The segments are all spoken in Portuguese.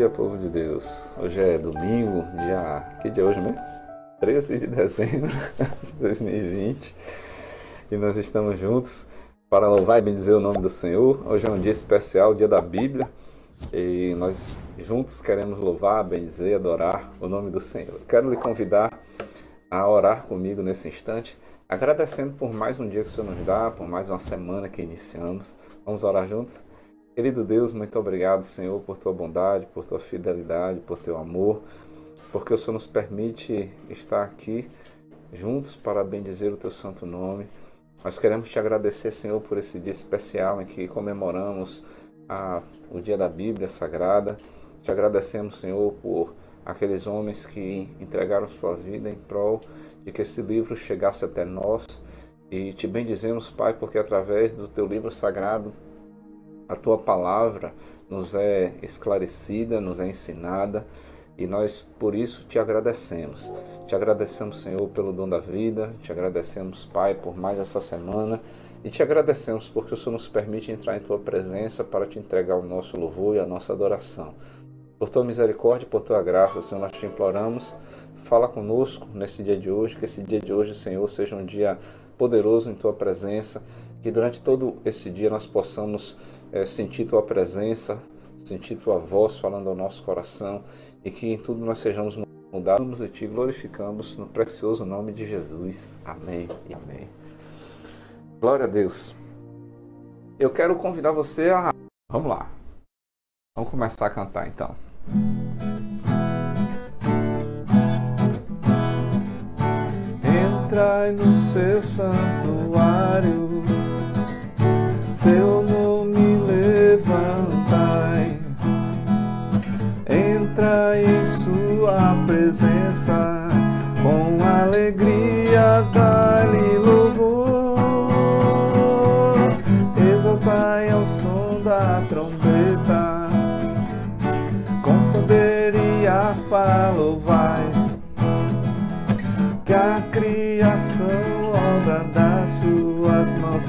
dia, povo de Deus. Hoje é domingo, Que dia é hoje mesmo? 13 de dezembro de 2020. E nós estamos juntos para louvar e bendizer o nome do Senhor. Hoje é um dia especial, dia da Bíblia. E nós juntos queremos louvar, bendizer, adorar o nome do Senhor. Eu quero lhe convidar a orar comigo nesse instante, agradecendo por mais um dia que o Senhor nos dá, por mais uma semana que iniciamos. Vamos orar juntos? Querido Deus, muito obrigado, Senhor, por Tua bondade, por Tua fidelidade, por Teu amor, porque o Senhor nos permite estar aqui juntos para bendizer o Teu santo nome. Nós queremos Te agradecer, Senhor, por esse dia especial em que comemoramos o dia da Bíblia Sagrada. Te agradecemos, Senhor, por aqueles homens que entregaram sua vida em prol de que esse livro chegasse até nós. E Te bendizemos, Pai, porque através do Teu livro sagrado, a Tua palavra nos é esclarecida, nos é ensinada, e nós por isso Te agradecemos. Te agradecemos, Senhor, pelo dom da vida, Te agradecemos, Pai, por mais essa semana, e Te agradecemos porque o Senhor nos permite entrar em Tua presença para Te entregar o nosso louvor e a nossa adoração. Por Tua misericórdia e por Tua graça, Senhor, nós Te imploramos, fala conosco nesse dia de hoje, que esse dia de hoje, Senhor, seja um dia poderoso em Tua presença, que durante todo esse dia nós possamos sentir Tua presença, sentir Tua voz falando ao nosso coração, e que em tudo nós sejamos mudados e Te glorificamos no precioso nome de Jesus. Amém e amém. Glória a Deus. Eu quero convidar você a... Vamos lá. Vamos começar a cantar então. Entrai no seu santuário, seu nome levantai, entrai em sua presença, com alegria dai-lhe louvor, exaltai ao som da trombeta, com poder e harpa louvai, que a criação, obra das suas mãos,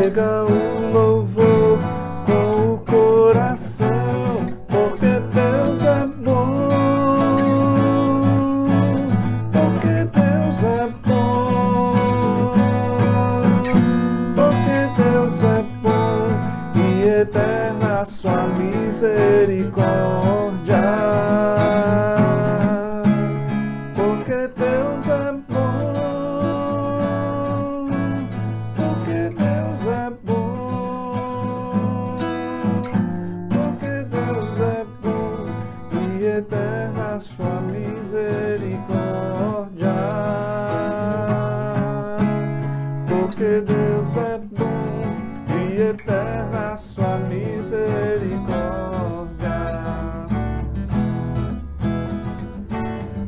erga um louvor com o coração, porque Deus é bom, porque Deus é bom, porque Deus é bom, e eterna a sua misericórdia, porque Deus é bom. Eterna a sua misericórdia, porque Deus é bom e eterna a sua misericórdia.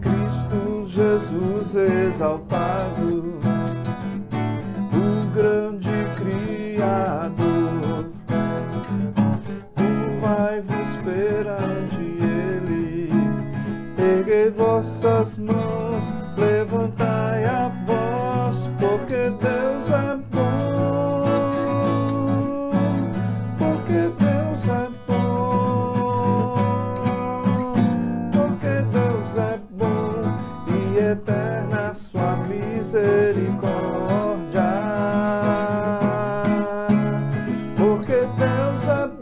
Cristo Jesus exaltado, o grande Criador, curvai-vos perante erguei vossas mãos, levantai a voz, porque Deus é bom, porque Deus é bom, porque Deus é bom, e eterna a sua misericórdia, porque Deus é bom.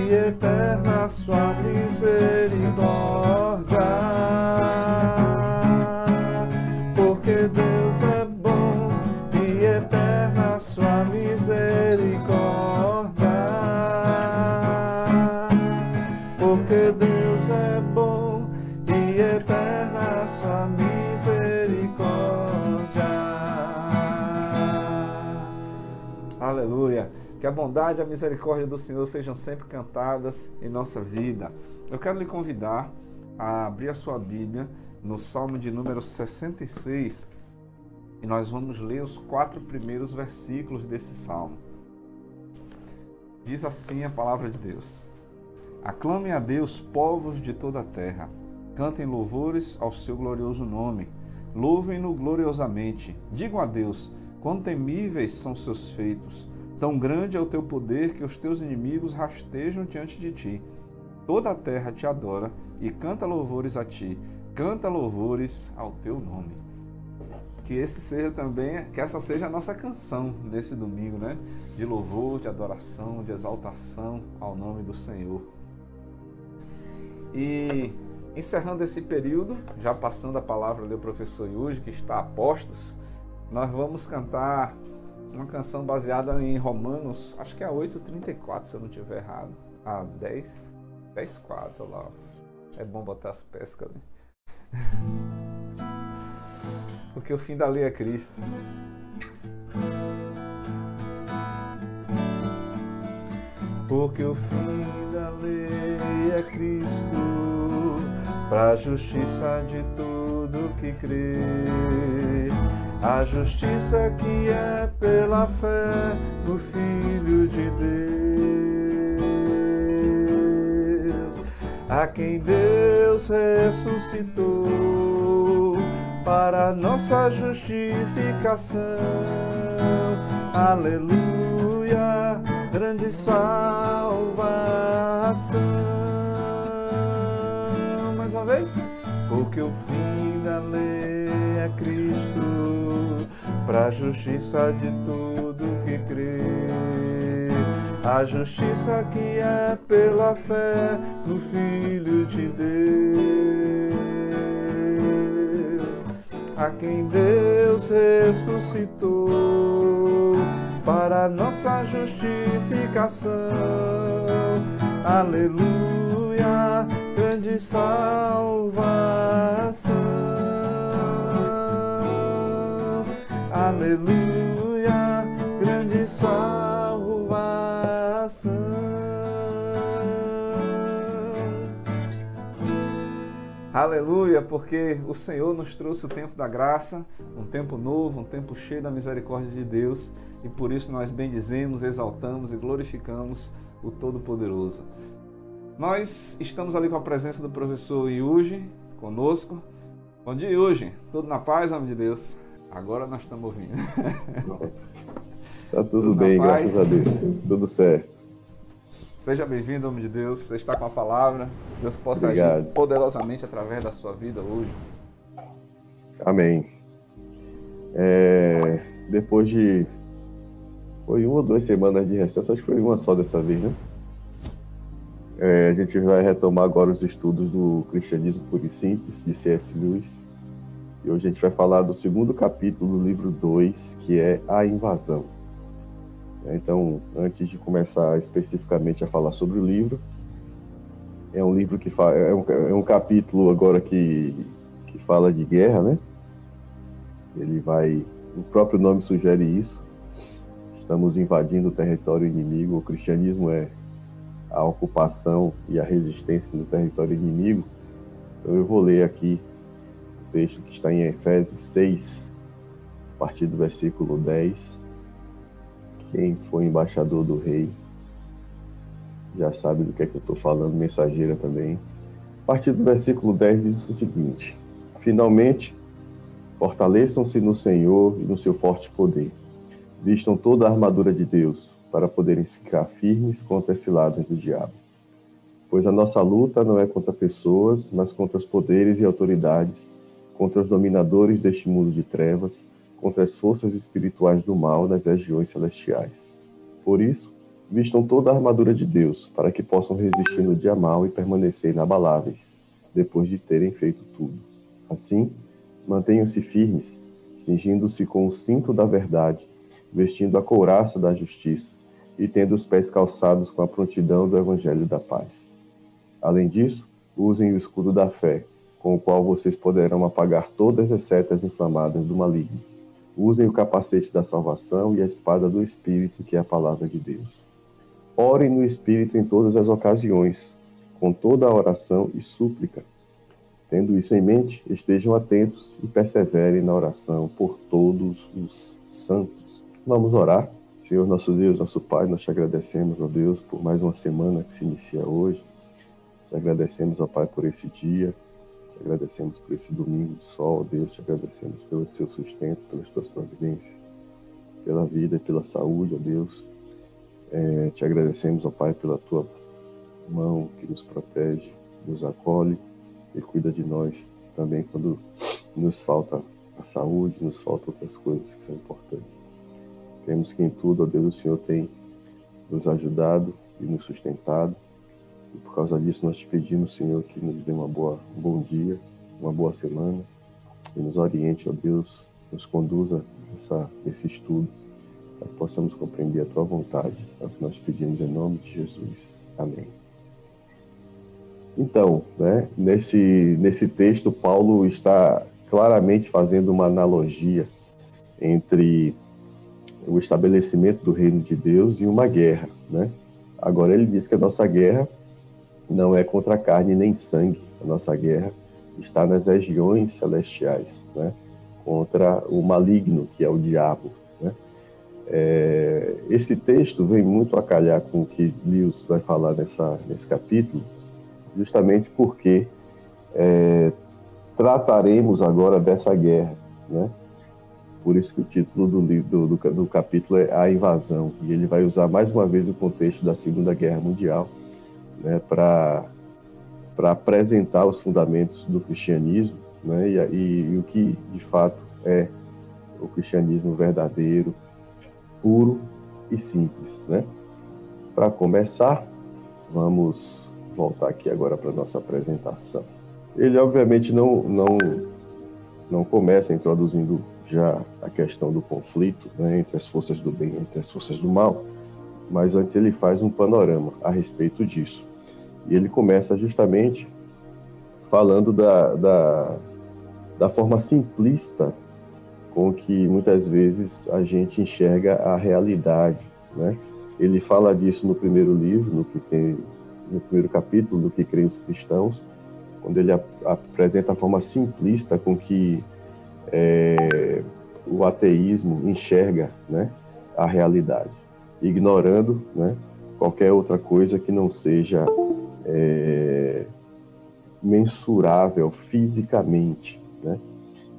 Eterna a sua misericórdia, porque Deus é bom e eterna a sua misericórdia, porque Deus é bom e eterna a sua misericórdia. Aleluia! Que a bondade e a misericórdia do Senhor sejam sempre cantadas em nossa vida. Eu quero lhe convidar a abrir a sua Bíblia no Salmo de número 66 e nós vamos ler os 4 primeiros versículos desse Salmo. Diz assim a palavra de Deus: Aclamem a Deus, povos de toda a terra, cantem louvores ao seu glorioso nome, Louvem-no gloriosamente. Digam a Deus, quão temíveis são seus feitos. Tão grande é o teu poder que os teus inimigos rastejam diante de ti. Toda a terra te adora e canta louvores a ti. Canta louvores ao teu nome. Que essa seja a nossa canção nesse domingo, né? De louvor, de adoração, de exaltação ao nome do Senhor. E encerrando esse período, já passando a palavra ao professor Yuji, que está a postos, nós vamos cantar uma canção baseada em Romanos, acho que é a 8:34, se eu não estiver errado. A 10:4 lá. É bom botar as pescas ali. Porque o fim da lei é Cristo. Porque o fim da lei é Cristo, para a justiça de todo que crê. A justiça que é pela fé no Filho de Deus, a quem Deus ressuscitou para nossa justificação. Aleluia, grande salvação. Mais uma vez. Porque o fim da lei é Cristo, para a justiça de todo que crê. A justiça que é pela fé no Filho de Deus, a quem Deus ressuscitou para nossa justificação. Aleluia, grande salvação. Aleluia, grande salvação. Aleluia, porque o Senhor nos trouxe o tempo da graça, um tempo novo, um tempo cheio da misericórdia de Deus, e por isso nós bendizemos, exaltamos e glorificamos o Todo-Poderoso. Nós estamos ali com a presença do professor Yuji conosco. Bom dia, Yuji. Tudo na paz, homem de Deus? Agora nós estamos ouvindo. Tá tudo bem, graças a Deus. Tudo certo. Seja bem-vindo, homem de Deus. Você está com a palavra. Deus possa Obrigado. agir poderosamente através da sua vida hoje. Amém. Depois de... Foi 1 ou 2 semanas de recesso, acho que foi uma só dessa vez, né? A gente vai retomar agora os estudos do Cristianismo Puro e Simples, de C.S. Lewis. E hoje a gente vai falar do 2º capítulo do livro 2, que é A Invasão. Então, antes de começar especificamente a falar sobre o livro, é um livro que é um capítulo agora que fala de guerra, né? O próprio nome sugere isso. Estamos invadindo o território inimigo. O cristianismo é a ocupação e a resistência no território inimigo. Então eu vou ler aqui o texto que está em Efésios 6, a partir do versículo 10. Quem foi embaixador do rei já sabe do que é que eu estou falando, mensageira também. A partir do versículo 10 diz o seguinte: finalmente, fortaleçam-se no Senhor e no seu forte poder. Vistam toda a armadura de Deus, para poderem ficar firmes contra as ciladas do diabo. Pois a nossa luta não é contra pessoas, mas contra os poderes e autoridades, contra os dominadores deste mundo de trevas, contra as forças espirituais do mal nas regiões celestiais. Por isso, vistam toda a armadura de Deus, para que possam resistir no dia mau e permanecer inabaláveis, depois de terem feito tudo. Assim, mantenham-se firmes, cingindo-se com o cinto da verdade, vestindo a couraça da justiça e tendo os pés calçados com a prontidão do Evangelho da paz. Além disso, usem o escudo da fé, com o qual vocês poderão apagar todas as setas inflamadas do maligno. Usem o capacete da salvação e a espada do Espírito, que é a palavra de Deus. Orem no Espírito em todas as ocasiões, com toda a oração e súplica. Tendo isso em mente, estejam atentos e perseverem na oração por todos os santos. Vamos orar. Senhor, nosso Deus, nosso Pai, nós te agradecemos, ó Deus, por mais uma semana que se inicia hoje. Te agradecemos, ó Pai, por esse dia. Te agradecemos por esse domingo de sol, ó Deus, te agradecemos pelo seu sustento, pelas tuas providências, pela vida e pela saúde, ó Deus. Te agradecemos, ó Pai, pela tua mão que nos protege, nos acolhe e cuida de nós também quando nos falta a saúde, nos faltam outras coisas que são importantes. Cremos que em tudo, ó Deus, o Senhor tem nos ajudado e nos sustentado. E por causa disso nós te pedimos, Senhor, que nos dê um bom dia, uma boa semana, e nos oriente, ó Deus, nos conduza nesse estudo, para que possamos compreender a tua vontade. É o que nós pedimos em nome de Jesus. Amém. Então, né, nesse texto, Paulo está claramente fazendo uma analogia entre o estabelecimento do reino de Deus e uma guerra, né? Agora ele diz que a nossa guerra não é contra carne nem sangue, a nossa guerra está nas regiões celestiais, né? Contra o maligno, que é o diabo, né? Esse texto vem muito a calhar com o que Lewis vai falar nesse capítulo, justamente porque trataremos agora dessa guerra, né? Por isso que o título do capítulo é A Invasão, e ele vai usar mais uma vez o contexto da Segunda Guerra Mundial, né, para apresentar os fundamentos do cristianismo, né, e o que de fato é o cristianismo verdadeiro, puro e simples, né? Para começar, vamos voltar aqui agora para a nossa apresentação. Ele obviamente não começa introduzindo já a questão do conflito, né, entre as forças do bem e entre as forças do mal, mas antes ele faz um panorama a respeito disso. E ele começa justamente falando da forma simplista com que muitas vezes a gente enxerga a realidade, né? Ele fala disso no primeiro livro, no primeiro capítulo, do que creem os cristãos, quando ele apresenta a forma simplista com que o ateísmo enxerga, né, a realidade, ignorando, né, qualquer outra coisa que não seja mensurável fisicamente, né?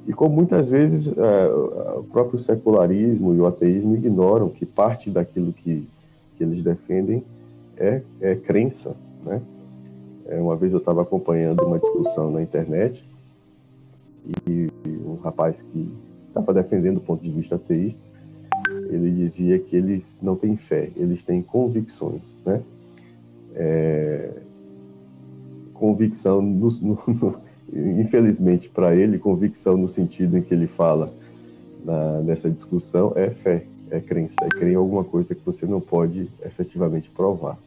E como muitas vezes o próprio secularismo e o ateísmo ignoram que parte daquilo que eles defendem é crença, né? Uma vez eu estava acompanhando uma discussão na internet e um rapaz que estava defendendo o ponto de vista ateísta, ele dizia que eles não têm fé, eles têm convicções, né? Convicção, infelizmente para ele, convicção no sentido em que ele fala nessa discussão é fé, é crença, é crer em alguma coisa que você não pode efetivamente provar.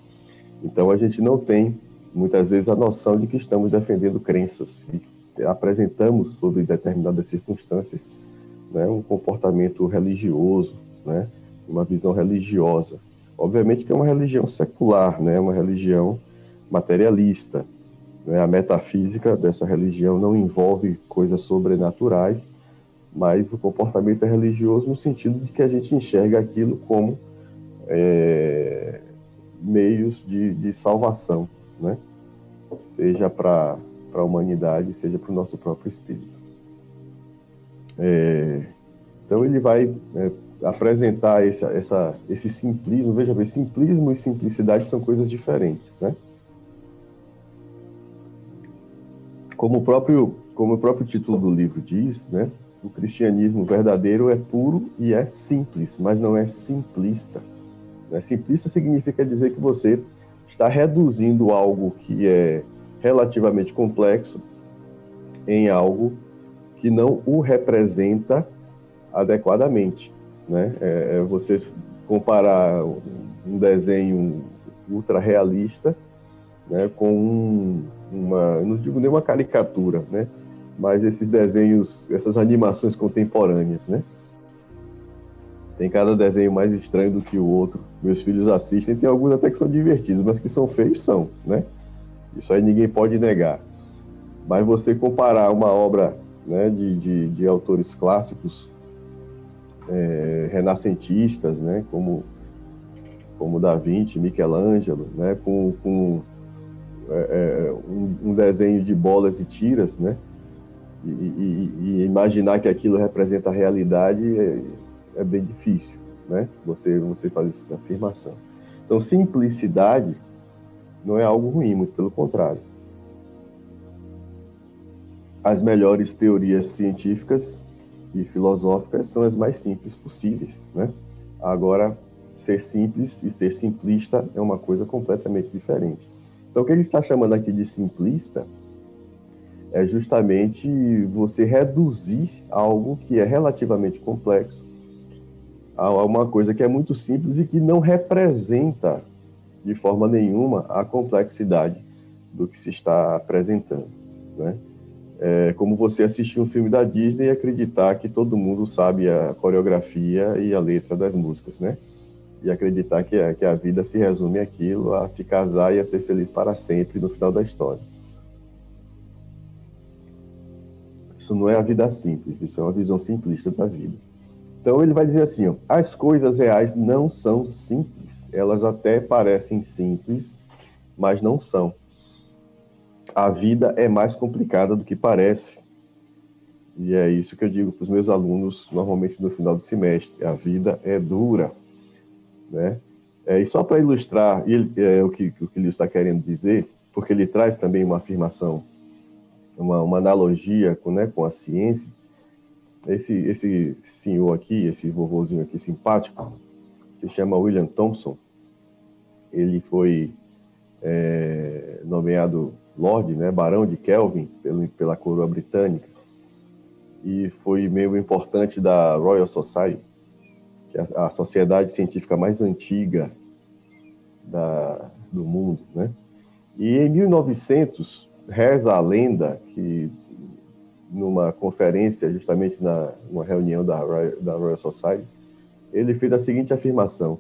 Então a gente não tem, muitas vezes, a noção de que estamos defendendo crenças e apresentamos, sob determinadas circunstâncias, né, um comportamento religioso, né, uma visão religiosa. Obviamente que é uma religião secular, né, uma religião materialista. A metafísica dessa religião não envolve coisas sobrenaturais, mas o comportamento é religioso no sentido de que a gente enxerga aquilo como meios de salvação, né? Seja para a humanidade, seja para o nosso próprio espírito. Então ele vai apresentar esse simplismo. Veja bem, simplismo e simplicidade são coisas diferentes, né? Como o próprio título do livro diz, né, o cristianismo verdadeiro é puro e é simples, mas não é simplista. Simplista significa dizer que você está reduzindo algo que é relativamente complexo em algo que não o representa adequadamente, né? Você comparar um desenho ultra realista, né, com não digo nem uma caricatura, né, mas esses desenhos, essas animações contemporâneas, né? Tem cada desenho mais estranho do que o outro. Meus filhos assistem, tem alguns até que são divertidos, mas que são feios, são, né? Isso aí ninguém pode negar. Mas você comparar uma obra, né, de autores clássicos, renascentistas, né, como Da Vinci, Michelangelo, né, com um desenho de bolas e tiras, né? E imaginar que aquilo representa a realidade é bem difícil, né? Você fazer essa afirmação. Então, simplicidade não é algo ruim, muito pelo contrário. As melhores teorias científicas e filosóficas são as mais simples possíveis, né? Agora, ser simples e ser simplista é uma coisa completamente diferente. Então, o que ele está chamando aqui de simplista é justamente você reduzir algo que é relativamente complexo a uma coisa que é muito simples e que não representa de forma nenhuma a complexidade do que se está apresentando, né? É como você assistir um filme da Disney e acreditar que todo mundo sabe a coreografia e a letra das músicas, né? E acreditar que a vida se resume àquilo, a se casar e a ser feliz para sempre no final da história. Isso não é a vida simples, isso é uma visão simplista da vida. Então ele vai dizer assim, ó, as coisas reais não são simples, elas até parecem simples, mas não são. A vida é mais complicada do que parece. E é isso que eu digo para os meus alunos, normalmente no final do semestre. A vida é dura, né? E só para ilustrar o que ele está querendo dizer, porque ele traz também uma afirmação, uma analogia com a ciência. Esse senhor aqui, esse vovozinho aqui simpático, se chama William Thompson. Ele foi nomeado Lord, né, Barão de Kelvin, pela coroa britânica, e foi membro importante da Royal Society, que é a sociedade científica mais antiga do mundo, né? E em 1900, reza a lenda que, numa conferência, justamente numa reunião da Royal Society, ele fez a seguinte afirmação: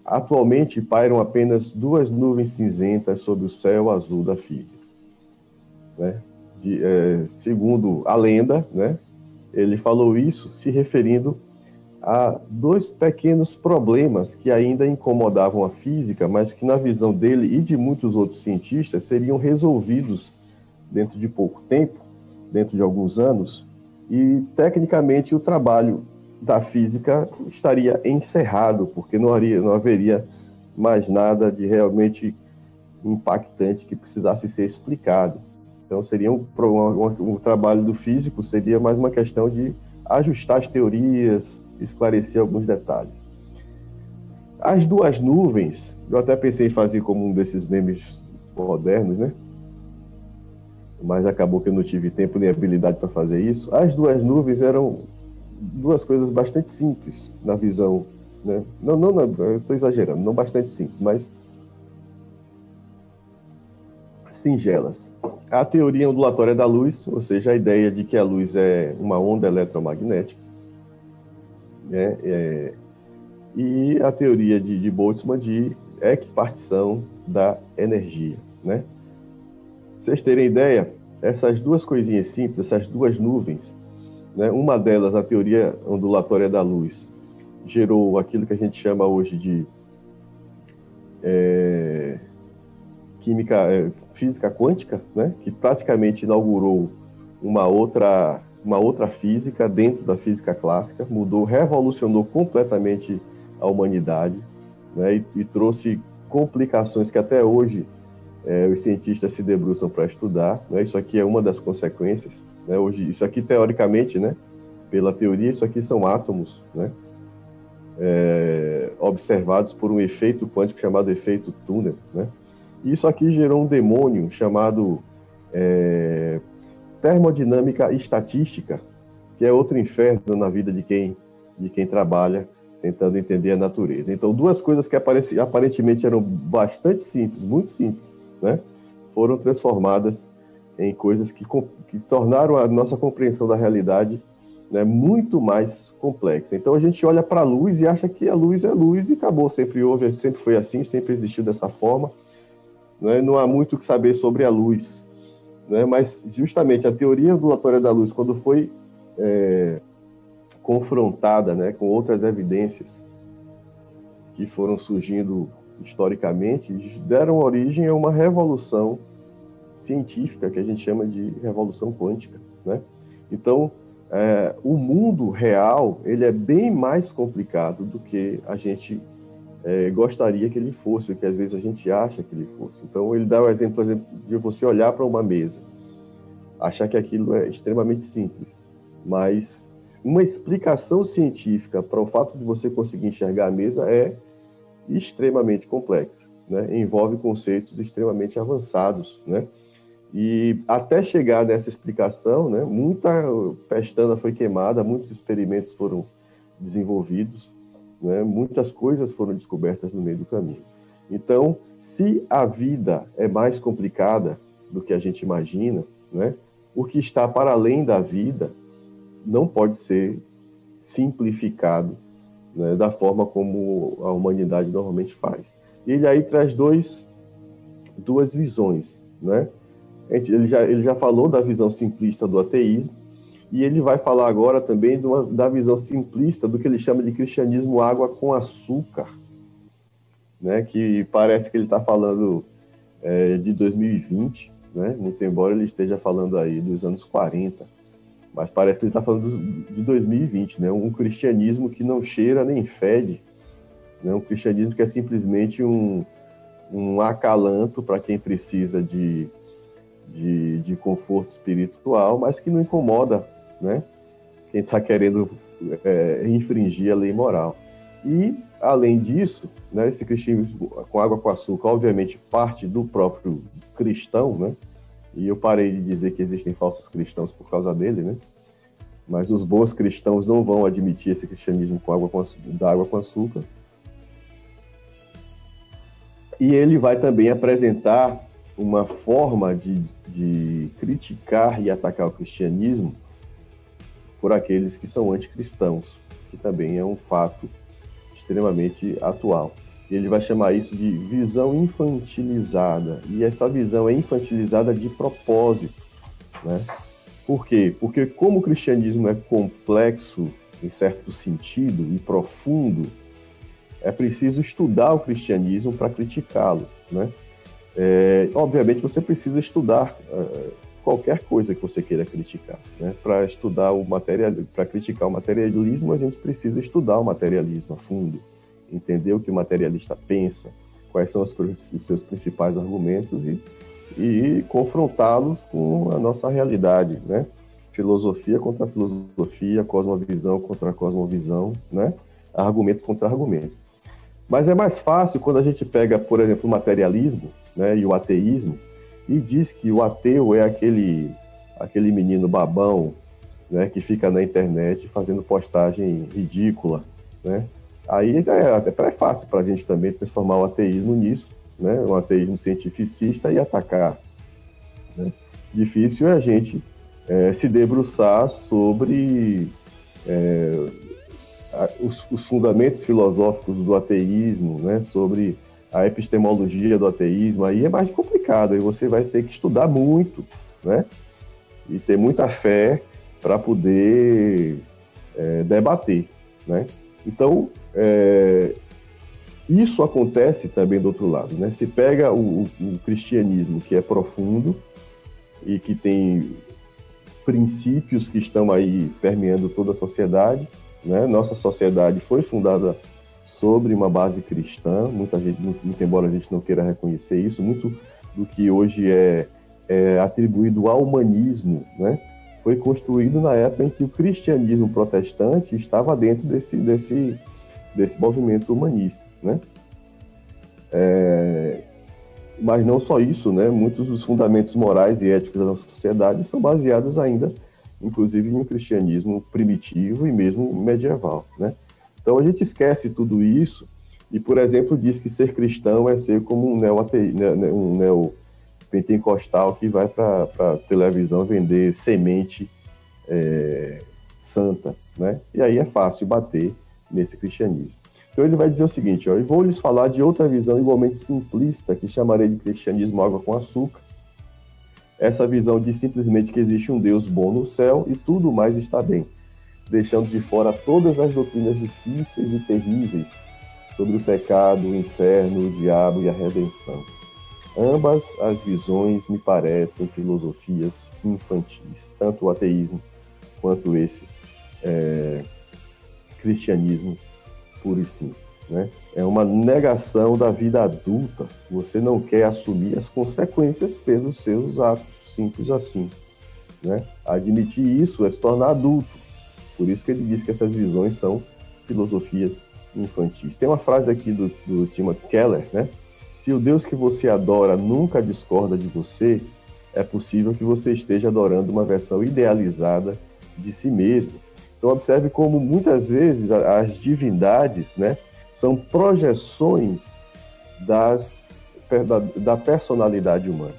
atualmente pairam apenas 2 nuvens cinzentas sobre o céu azul da física. Né? Segundo a lenda, né, ele falou isso se referindo a 2 pequenos problemas que ainda incomodavam a física, mas que na visão dele e de muitos outros cientistas seriam resolvidos dentro de pouco tempo, dentro de alguns anos, e tecnicamente o trabalho da física estaria encerrado, porque não haveria mais nada de realmente impactante que precisasse ser explicado. Então, seria um trabalho do físico seria mais uma questão de ajustar as teorias, esclarecer alguns detalhes. As 2 nuvens, eu até pensei em fazer como um desses memes modernos, né? Mas acabou que eu não tive tempo nem habilidade para fazer isso. As 2 nuvens eram 2 coisas bastante simples na visão, né? Não, eu estou exagerando, não bastante simples, mas singelas. A teoria ondulatória da luz, ou seja, a ideia de que a luz é uma onda eletromagnética, né? E a teoria de Boltzmann de equipartição da energia, né? Pra vocês terem ideia, essas 2 coisinhas simples, essas 2 nuvens, né? Uma delas, a teoria ondulatória da luz, gerou aquilo que a gente chama hoje de física quântica, né? Que praticamente inaugurou uma outra física dentro da física clássica, revolucionou completamente a humanidade, né? E trouxe complicações que até hoje os cientistas se debruçam para estudar, né? Isso aqui é uma das consequências, né? Hoje, isso aqui teoricamente, né? Pela teoria, isso aqui são átomos, né? Observados por um efeito quântico chamado efeito túnel, né? E isso aqui gerou um demônio chamado termodinâmica estatística, que é outro inferno na vida de quem trabalha tentando entender a natureza. Então, 2 coisas que aparentemente eram bastante simples, muito simples, né, foram transformadas em coisas que tornaram a nossa compreensão da realidade, né, muito mais complexa. Então, a gente olha para a luz e acha que a luz é luz e acabou, sempre foi assim, sempre existiu dessa forma, né? Não há muito o que saber sobre a luz, né? Mas justamente a teoria ondulatória da luz, quando foi confrontada, né, com outras evidências que foram surgindo historicamente, deram origem a uma revolução científica que a gente chama de revolução quântica, né? Então, o mundo real, ele é bem mais complicado do que a gente gostaria que ele fosse, o que às vezes a gente acha que ele fosse. Então, ele dá o exemplo, por exemplo, de você olhar para uma mesa, achar que aquilo é extremamente simples, mas uma explicação científica para o fato de você conseguir enxergar a mesa é extremamente complexa, né? Envolve conceitos extremamente avançados, né? E até chegar nessa explicação, né, muita pestana foi queimada, muitos experimentos foram desenvolvidos, né, muitas coisas foram descobertas no meio do caminho. Então, se a vida é mais complicada do que a gente imagina, né, o que está para além da vida não pode ser simplificado, né, da forma como a humanidade normalmente faz. E ele aí traz duas visões, né? Ele já falou da visão simplista do ateísmo, e ele vai falar agora também da visão simplista do que ele chama de cristianismo água com açúcar, né? Que parece que ele está falando de 2020, né? Muito embora ele esteja falando aí dos anos 40, mas parece que ele está falando de 2020, né? Um cristianismo que não cheira nem fede, né? Um cristianismo que é simplesmente um acalanto para quem precisa de conforto espiritual, mas que não incomoda, né, quem está querendo infringir a lei moral. E, além disso, né, esse cristianismo com água com açúcar, obviamente, parte do próprio cristão, né, e eu parei de dizer que existem falsos cristãos por causa dele, né, mas os bons cristãos não vão admitir esse cristianismo da água com açúcar. E ele vai também apresentar uma forma de criticar e atacar o cristianismo por aqueles que são anticristãos, que também é um fato extremamente atual. E ele vai chamar isso de visão infantilizada, e essa visão é infantilizada de propósito, né? Por quê? Porque como o cristianismo é complexo, em certo sentido, e profundo, é preciso estudar o cristianismo para criticá-lo, né? Obviamente você precisa estudar qualquer coisa que você queira criticar, né? Para estudar para criticar o materialismo, a gente precisa estudar o materialismo a fundo, entender o que o materialista pensa, quais são os seus principais argumentos e confrontá-los com a nossa realidade, né? Filosofia contra filosofia, cosmovisão contra cosmovisão, né? Argumento contra argumento. Mas é mais fácil quando a gente pega, por exemplo, o materialismo, né, e o ateísmo, e diz que o ateu é aquele menino babão, né, que fica na internet fazendo postagem ridícula, né? Aí é fácil para a gente também transformar o ateísmo nisso, né, um ateísmo cientificista e atacar, né? Difícil é a gente se debruçar sobre os fundamentos filosóficos do ateísmo, né, sobre a epistemologia do ateísmo. Aí é mais complicado, aí você vai ter que estudar muito, né, e ter muita fé para poder debater, né. Então, isso acontece também do outro lado, né. Se pega o cristianismo, que é profundo e que tem princípios que estão aí permeando toda a sociedade, né? Nossa sociedade foi fundada sobre uma base cristã, muito embora a gente não queira reconhecer isso, muito do que hoje é atribuído ao humanismo, né, foi construído na época em que o cristianismo protestante estava dentro desse movimento humanista, né? Mas não só isso, né? Muitos dos fundamentos morais e éticos da nossa sociedade são baseados ainda, inclusive, no cristianismo primitivo e mesmo medieval, né? Então a gente esquece tudo isso e, por exemplo, diz que ser cristão é ser como um neopentecostal que vai para a televisão vender semente santa, né? E aí é fácil bater nesse cristianismo. Então ele vai dizer o seguinte, eu vou lhes falar de outra visão igualmente simplista, que chamarei de cristianismo água com açúcar. Essa visão diz simplesmente que existe um Deus bom no céu e tudo mais está bem, deixando de fora todas as doutrinas difíceis e terríveis sobre o pecado, o inferno, o diabo e a redenção. Ambas as visões me parecem filosofias infantis, tanto o ateísmo quanto esse cristianismo puro e simples, né? É uma negação da vida adulta. Você não quer assumir as consequências pelos seus atos, simples assim, né? Admitir isso é se tornar adulto. Por isso que ele diz que essas visões são filosofias infantis. Tem uma frase aqui do Timothy Keller, né? Se o Deus que você adora nunca discorda de você, é possível que você esteja adorando uma versão idealizada de si mesmo. Então observe como muitas vezes as divindades, né, são projeções da personalidade humana,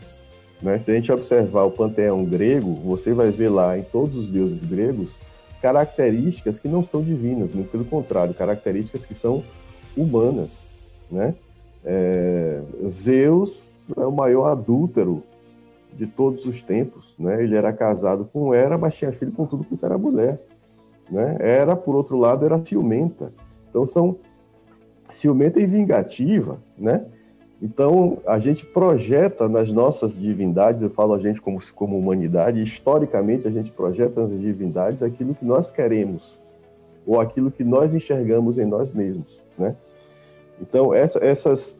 né? Se a gente observar o panteão grego, você vai ver lá em todos os deuses gregos características que não são divinas, muito pelo contrário, características que são humanas, né? Zeus é o maior adúltero de todos os tempos, né? Ele era casado com Hera, mas tinha filho com tudo quanto era mulher, né? Hera, por outro lado, era ciumenta. Então são ciumenta e vingativa, né? Então a gente projeta nas nossas divindades, eu falo a gente como humanidade, historicamente a gente projeta nas divindades aquilo que nós queremos ou aquilo que nós enxergamos em nós mesmos, né? Então, essas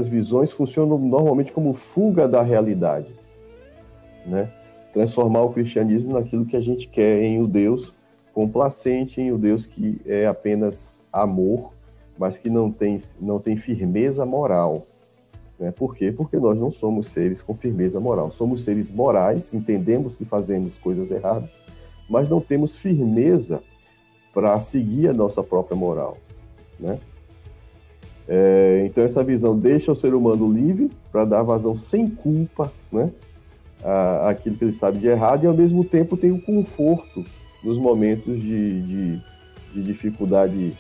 visões funcionam normalmente como fuga da realidade, né? Transformar o cristianismo naquilo que a gente quer, em o Deus complacente, em o Deus que é apenas amor, mas que não tem firmeza moral, né? Por quê? Porque nós não somos seres com firmeza moral. Somos seres morais, entendemos que fazemos coisas erradas, mas não temos firmeza para seguir a nossa própria moral, né? Então essa visão deixa o ser humano livre para dar vazão sem culpa, né, àquilo que ele sabe de errado, e ao mesmo tempo tem o conforto nos momentos de dificuldade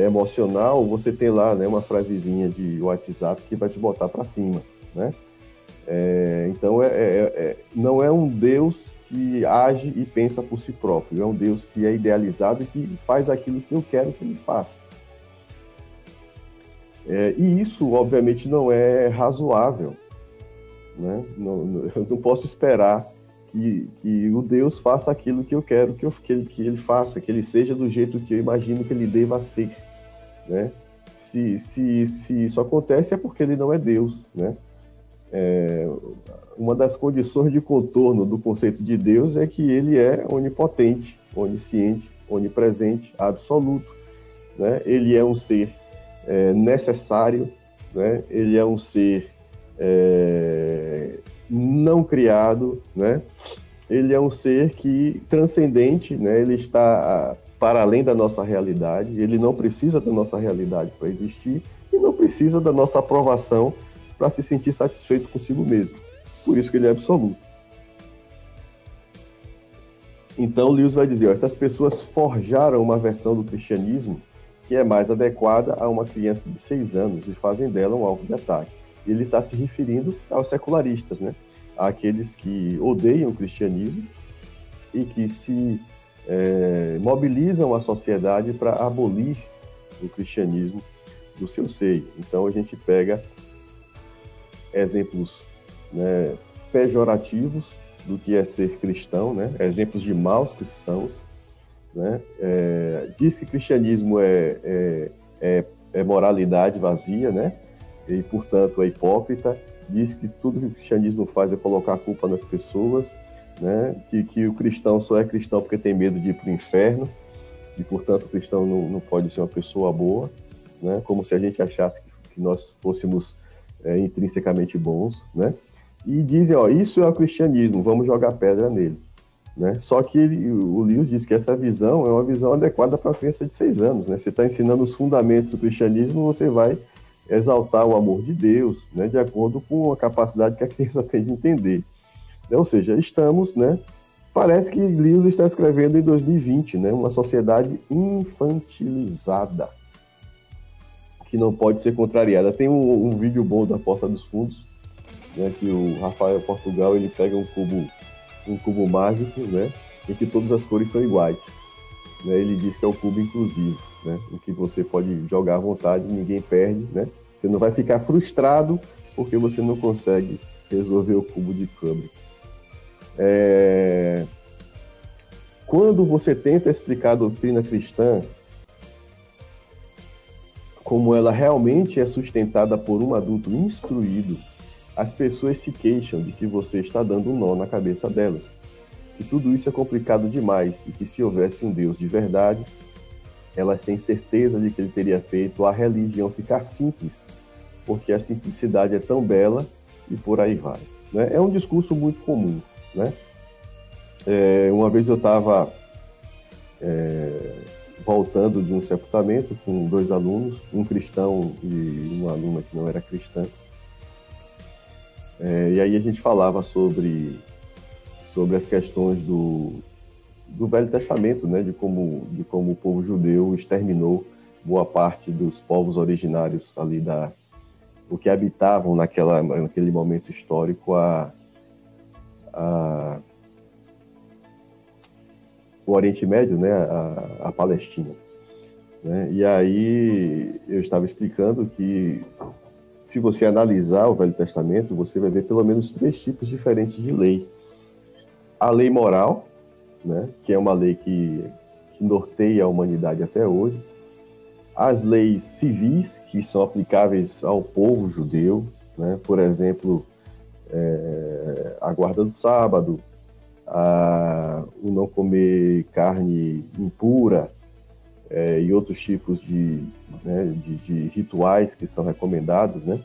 emocional. Você tem lá, né, uma frasezinha de WhatsApp que vai te botar para cima, né? Então não é um Deus que age e pensa por si próprio, é um Deus que é idealizado e que faz aquilo que eu quero que ele faça. E isso, obviamente, não é razoável, né? Eu não posso esperar que o Deus faça aquilo que eu quero que ele faça, que ele seja do jeito que eu imagino que ele deva ser, né? Se isso acontece é porque ele não é Deus, né? Uma das condições de contorno do conceito de Deus é que ele é onipotente, onisciente, onipresente, absoluto, né? Ele é um ser necessário, né? Ele é um ser não criado, né? Ele é um ser que transcendente, né? Ele está para além da nossa realidade, ele não precisa da nossa realidade para existir e não precisa da nossa aprovação para se sentir satisfeito consigo mesmo. Por isso que ele é absoluto. Então Lewis vai dizer, essas pessoas forjaram uma versão do cristianismo que é mais adequada a uma criança de 6 anos e fazem dela um alvo de ataque. Ele está se referindo aos secularistas, né? Àqueles que odeiam o cristianismo e que se mobilizam a sociedade para abolir o cristianismo do seu seio. Então a gente pega exemplos, né, pejorativos do que é ser cristão, né? Exemplos de maus cristãos, né? Diz que cristianismo é moralidade vazia, né? E, portanto, é hipócrita. Diz que tudo que o cristianismo faz é colocar a culpa nas pessoas, né? Que o cristão só é cristão porque tem medo de ir para o inferno e, portanto, o cristão não pode ser uma pessoa boa, né? Como se a gente achasse que nós fôssemos intrinsecamente bons, né? E dizem, isso é o cristianismo, vamos jogar pedra nele, né? Só que o Lewis diz que essa visão é uma visão adequada para a criança de 6 anos, né? Você está ensinando os fundamentos do cristianismo, você vai exaltar o amor de Deus, né? De acordo com a capacidade que a criança tem de entender. Ou seja, estamos, né? Parece que Lewis está escrevendo em 2020, né? Uma sociedade infantilizada, que não pode ser contrariada. Tem um vídeo bom da Porta dos Fundos, né? Que o Rafael Portugal, ele pega um cubo mágico, né? Em que todas as cores são iguais, né? Ele diz que é o cubo inclusivo, né? Em que você pode jogar à vontade, ninguém perde, né? Você não vai ficar frustrado porque você não consegue resolver o cubo de Rubik. Quando você tenta explicar a doutrina cristã, como ela realmente é sustentada por um adulto instruído, as pessoas se queixam de que você está dando um nó na cabeça delas. Que tudo isso é complicado demais e que se houvesse um Deus de verdade, elas têm certeza de que ele teria feito a religião ficar simples, porque a simplicidade é tão bela e por aí vai. Né? É um discurso muito comum. Né? Uma vez eu estava voltando de um sepultamento com 2 alunos, um cristão e uma aluna que não era cristã. E aí a gente falava sobre as questões do Velho Testamento, né? de como o povo judeu exterminou boa parte dos povos originários ali o que habitavam naquele momento histórico o Oriente Médio, né? a Palestina. Né? E aí eu estava explicando que se você analisar o Velho Testamento, você vai ver pelo menos 3 tipos diferentes de lei. A lei moral, né, que é uma lei que norteia a humanidade até hoje. As leis civis, que são aplicáveis ao povo judeu, né, por exemplo, a guarda do sábado, o não comer carne impura, e outros tipos de rituais que são recomendados, né?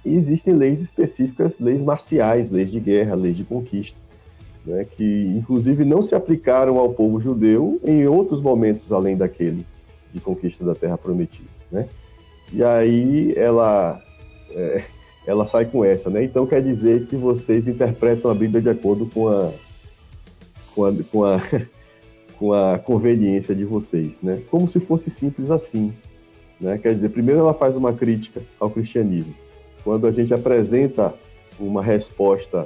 E existem leis específicas, leis marciais, leis de guerra, leis de conquista, né? Que inclusive não se aplicaram ao povo judeu em outros momentos além daquele de conquista da Terra Prometida, né? E aí ela sai com essa, né? Então quer dizer que vocês interpretam a Bíblia de acordo com a conveniência de vocês, né? Como se fosse simples assim, né? Quer dizer, primeiro ela faz uma crítica ao cristianismo. Quando a gente apresenta uma resposta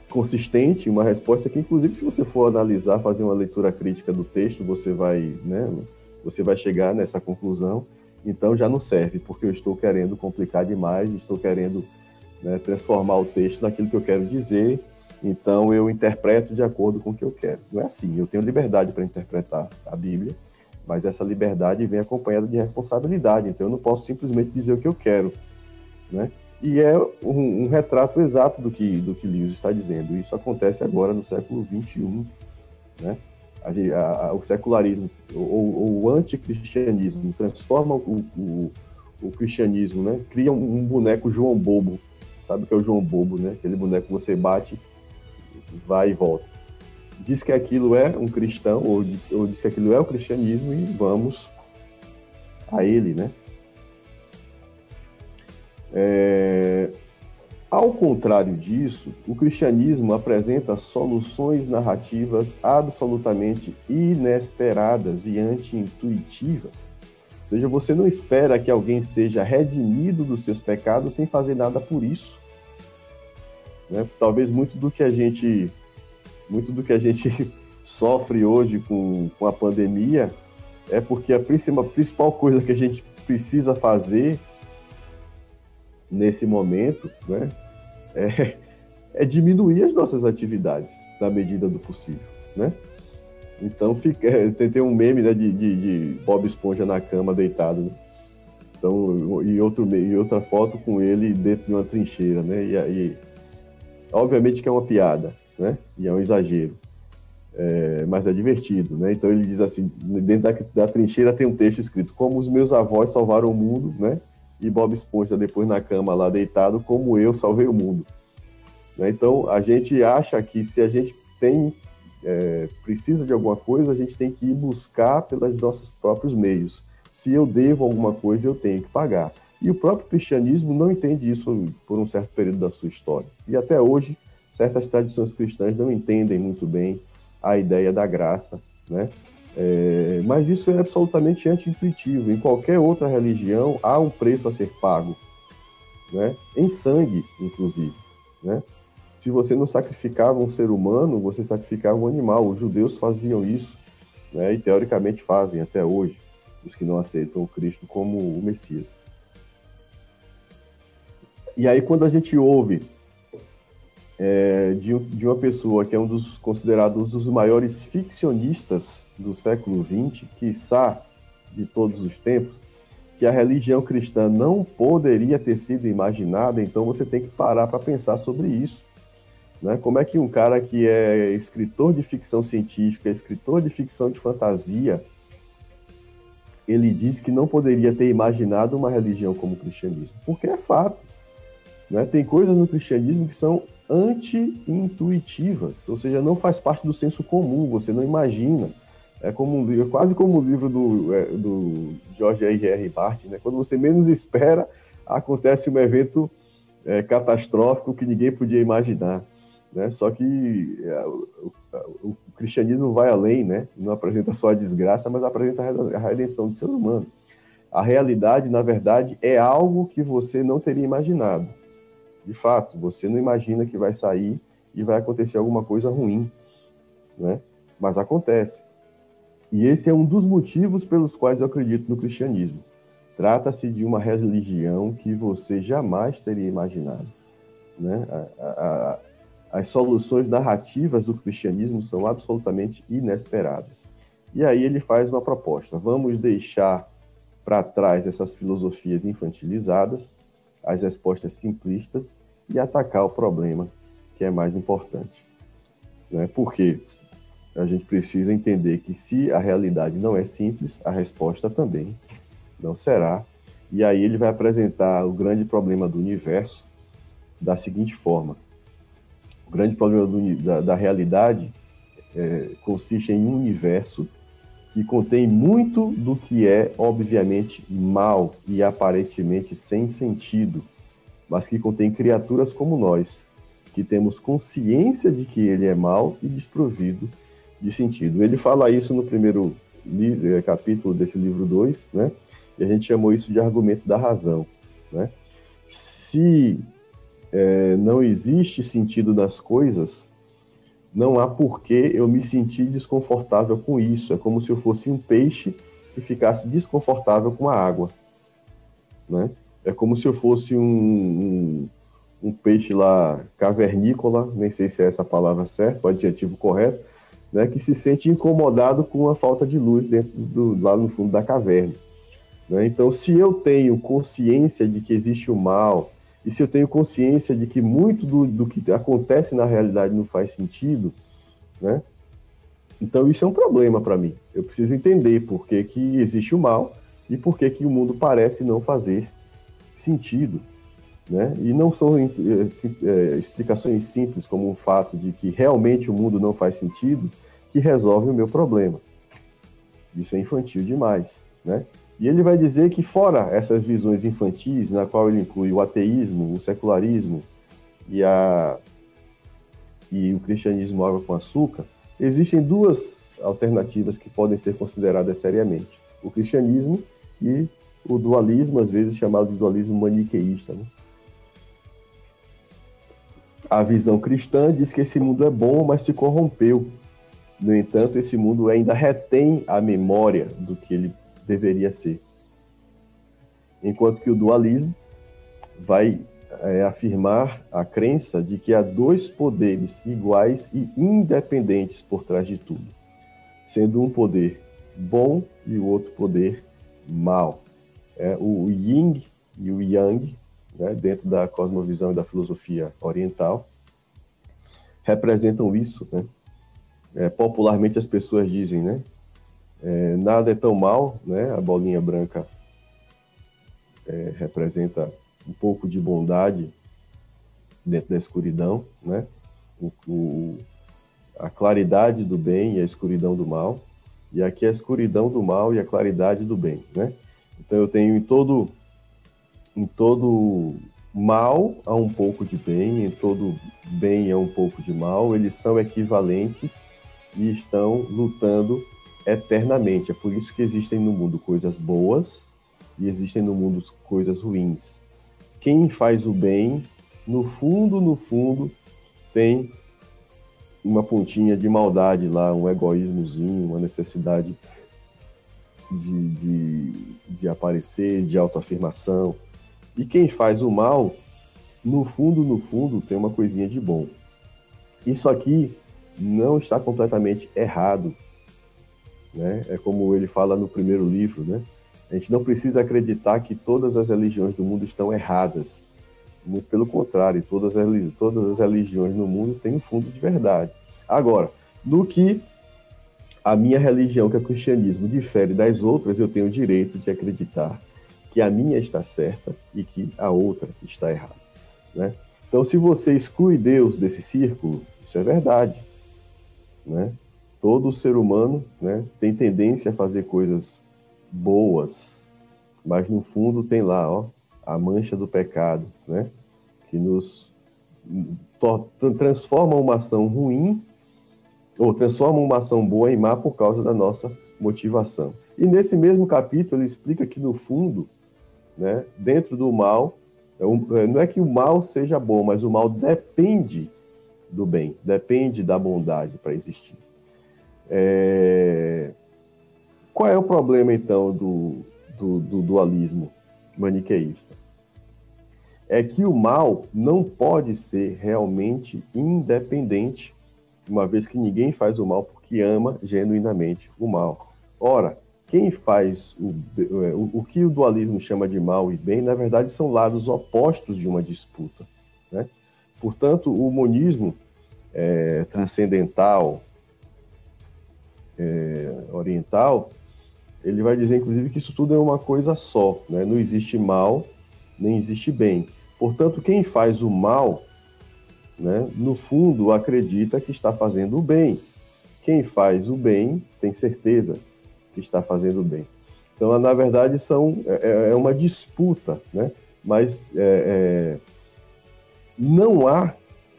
consistente, uma resposta que, inclusive, se você for analisar, fazer uma leitura crítica do texto, você vai chegar nessa conclusão. Então já não serve, porque eu estou querendo complicar demais, estou querendo, né, transformar o texto naquilo que eu quero dizer. Então eu interpreto de acordo com o que eu quero. Não é assim, eu tenho liberdade para interpretar a Bíblia, mas essa liberdade vem acompanhada de responsabilidade, então eu não posso simplesmente dizer o que eu quero, né? E é um retrato exato do que Lewis está dizendo. Isso acontece agora no século XXI, né? O secularismo ou o anticristianismo transforma o cristianismo, né? Cria um boneco João Bobo. Sabe o que é o João Bobo, né? Aquele boneco que você bate, vai e volta. Diz que aquilo é um cristão, ou diz que aquilo é o cristianismo, e vamos a ele, né? Ao contrário disso, o cristianismo apresenta soluções narrativas absolutamente inesperadas e anti-intuitivas. Ou seja, você não espera que alguém seja redimido dos seus pecados sem fazer nada por isso. Né? Talvez muito do que a gente sofre hoje com a pandemia é porque a principal coisa que a gente precisa fazer nesse momento, né, é diminuir as nossas atividades na medida do possível, né? Então tem um meme, né, de Bob Esponja na cama deitado, né? Então, e outra foto com ele dentro de uma trincheira, né? E obviamente que é uma piada, né? E é um exagero, mas é divertido, né? Então ele diz assim, dentro da trincheira tem um texto escrito: como os meus avós salvaram o mundo, né? E Bob Esponja depois na cama lá deitado, como eu salvei o mundo. Né? Então a gente acha que se a gente precisa de alguma coisa, a gente tem que ir buscar pelos nossos próprios meios. Se eu devo alguma coisa, eu tenho que pagar. E o próprio cristianismo não entende isso por um certo período da sua história. E até hoje, certas tradições cristãs não entendem muito bem a ideia da graça, né? Mas isso é absolutamente anti-intuitivo. Em qualquer outra religião há um preço a ser pago, né? Em sangue, inclusive, né? Se você não sacrificava um ser humano, você sacrificava um animal. Os judeus faziam isso, né? E teoricamente fazem até hoje, os que não aceitam o Cristo como o Messias. E aí, quando a gente ouve de uma pessoa que é um dos considerados um dos maiores ficcionistas do século XX, quiçá de todos os tempos, que a religião cristã não poderia ter sido imaginada, então você tem que parar para pensar sobre isso. Né? Como é que um cara que é escritor de ficção científica, escritor de ficção de fantasia, ele diz que não poderia ter imaginado uma religião como o cristianismo? Porque é fato. Né? Tem coisas no cristianismo que são anti-intuitivas, ou seja, não faz parte do senso comum, você não imagina. É quase como o livro do George R.R. Martin, né? Quando você menos espera, acontece um evento catastrófico que ninguém podia imaginar. Né? Só que o cristianismo vai além, né? Não apresenta só a desgraça, mas apresenta a redenção do ser humano. A realidade, na verdade, é algo que você não teria imaginado. De fato, você não imagina que vai sair e vai acontecer alguma coisa ruim, né? Mas acontece. E esse é um dos motivos pelos quais eu acredito no cristianismo. Trata-se de uma religião que você jamais teria imaginado. Né? As soluções narrativas do cristianismo são absolutamente inesperadas. E aí ele faz uma proposta. Vamos deixar para trás essas filosofias infantilizadas, as respostas simplistas e atacar o problema que é mais importante. Né? Por quê? A gente precisa entender que se a realidade não é simples, a resposta também não será. E aí ele vai apresentar o grande problema do universo da seguinte forma. O grande problema da realidade consiste em um universo que contém muito do que é obviamente mal e aparentemente sem sentido, mas que contém criaturas como nós, que temos consciência de que ele é mal e desprovido de sentido. Ele fala isso no primeiro capítulo desse livro 2, né? E a gente chamou isso de argumento da razão. Né? Se não existe sentido nas coisas, não há porquê eu me sentir desconfortável com isso. É como se eu fosse um peixe que ficasse desconfortável com a água. Né? É como se eu fosse um peixe lá cavernícola, nem sei se é essa a palavra certa, o adjetivo correto, né, que se sente incomodado com a falta de luz lá no fundo da caverna. Né? Então, se eu tenho consciência de que existe o mal, e se eu tenho consciência de que muito do que acontece na realidade não faz sentido, né? Então isso é um problema para mim. Eu preciso entender por que existe o mal e por que o mundo parece não fazer sentido. Né? E não são explicações simples, como o fato de que realmente o mundo não faz sentido, que resolve o meu problema. Isso é infantil demais. Né? E ele vai dizer que fora essas visões infantis, na qual ele inclui o ateísmo, o secularismo e o cristianismo água com açúcar, existem duas alternativas que podem ser consideradas seriamente. O cristianismo e o dualismo, às vezes chamado de dualismo maniqueísta. Né? A visão cristã diz que esse mundo é bom, mas se corrompeu. No entanto, esse mundo ainda retém a memória do que ele deveria ser. Enquanto que o dualismo vai afirmar a crença de que há dois poderes iguais e independentes por trás de tudo, sendo um poder bom e o outro poder mal. O yin e o yang, né, dentro da cosmovisão e da filosofia oriental, representam isso. Né? Popularmente as pessoas dizem, né? Nada é tão mal, né? A bolinha branca representa um pouco de bondade dentro da escuridão, né? A claridade do bem e a escuridão do mal, e aqui a escuridão do mal e a claridade do bem, né? Então eu tenho em todo mal há um pouco de bem, em todo bem há um pouco de mal, eles são equivalentes e estão lutando eternamente. É por isso que existem no mundo coisas boas e existem no mundo coisas ruins. Quem faz o bem, no fundo, tem uma pontinha de maldade lá, um egoísmozinho, uma necessidade de aparecer, de autoafirmação. E quem faz o mal no fundo, tem uma coisinha de bom. Isso aqui não está completamente errado, né? É como ele fala no primeiro livro, né? A gente não precisa acreditar que todas as religiões do mundo estão erradas. Muito pelo contrário, todas as religiões no mundo têm um fundo de verdade. Agora, no que a minha religião, que é o cristianismo, difere das outras, eu tenho o direito de acreditar que a minha está certa e que a outra está errada, né? Então, se você exclui Deus desse círculo, isso é verdade, né? Todo ser humano, né, tem tendência a fazer coisas boas, mas no fundo tem lá, ó, a mancha do pecado, né, que nos transforma uma ação ruim ou transforma uma ação boa em má por causa da nossa motivação. E nesse mesmo capítulo ele explica que no fundo, né, dentro do mal, não é que o mal seja bom, mas o mal depende do bem, depende da bondade para existir. Qual é o problema, então, do dualismo maniqueísta? É que o mal não pode ser realmente independente, uma vez que ninguém faz o mal porque ama genuinamente o mal. Ora, quem faz o que o dualismo chama de mal e bem, na verdade, são lados opostos de uma disputa, né? Portanto, o monismo transcendental, oriental, ele vai dizer, inclusive, que isso tudo é uma coisa só, né? Não existe mal, nem existe bem. Portanto, quem faz o mal, né, no fundo, acredita que está fazendo o bem. Quem faz o bem tem certeza que está fazendo o bem. Então, na verdade, é uma disputa, né? Mas não há,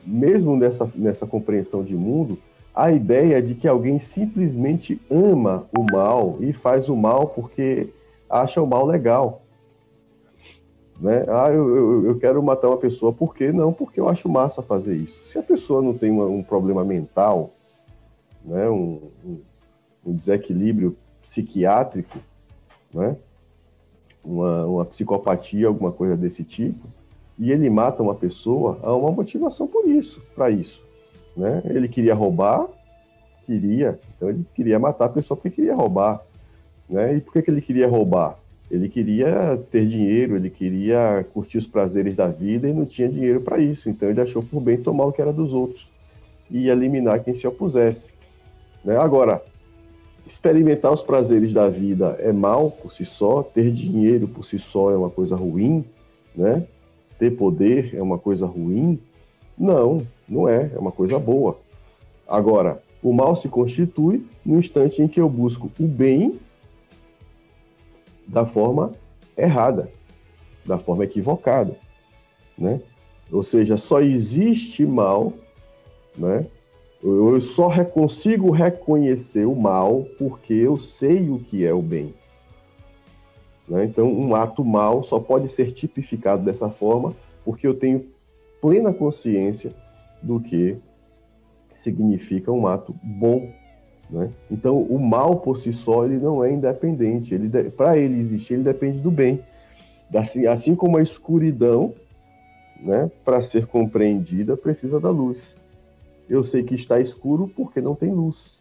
mesmo nessa compreensão de mundo, a ideia de que alguém simplesmente ama o mal e faz o mal porque acha o mal legal, né? Eu quero matar uma pessoa, por quê? Não, porque eu acho massa fazer isso. Se a pessoa não tem um problema mental, né, um desequilíbrio psiquiátrico, né, uma psicopatia, alguma coisa desse tipo, e ele mata uma pessoa, há uma motivação para isso, né? Ele queria roubar, então ele queria matar a pessoa porque queria roubar, né? E por que ele queria roubar? Ele queria ter dinheiro, ele queria curtir os prazeres da vida e não tinha dinheiro para isso, então ele achou por bem tomar o que era dos outros e eliminar quem se opusesse, né? Agora, experimentar os prazeres da vida é mal por si só, ter dinheiro por si só é uma coisa ruim, né? Ter poder é uma coisa ruim? Não é uma coisa boa. Agora, o mal se constitui no instante em que eu busco o bem da forma errada, da forma equivocada, né? Ou seja, só existe mal, né? Eu só consigo reconhecer o mal porque eu sei o que é o bem, né? Então, um ato mal só pode ser tipificado dessa forma porque eu tenho plena consciência do que significa um ato bom, né? Então, o mal por si só ele não é independente. Para ele existir, ele depende do bem. Assim como a escuridão, né, para ser compreendida, precisa da luz. Eu sei que está escuro porque não tem luz,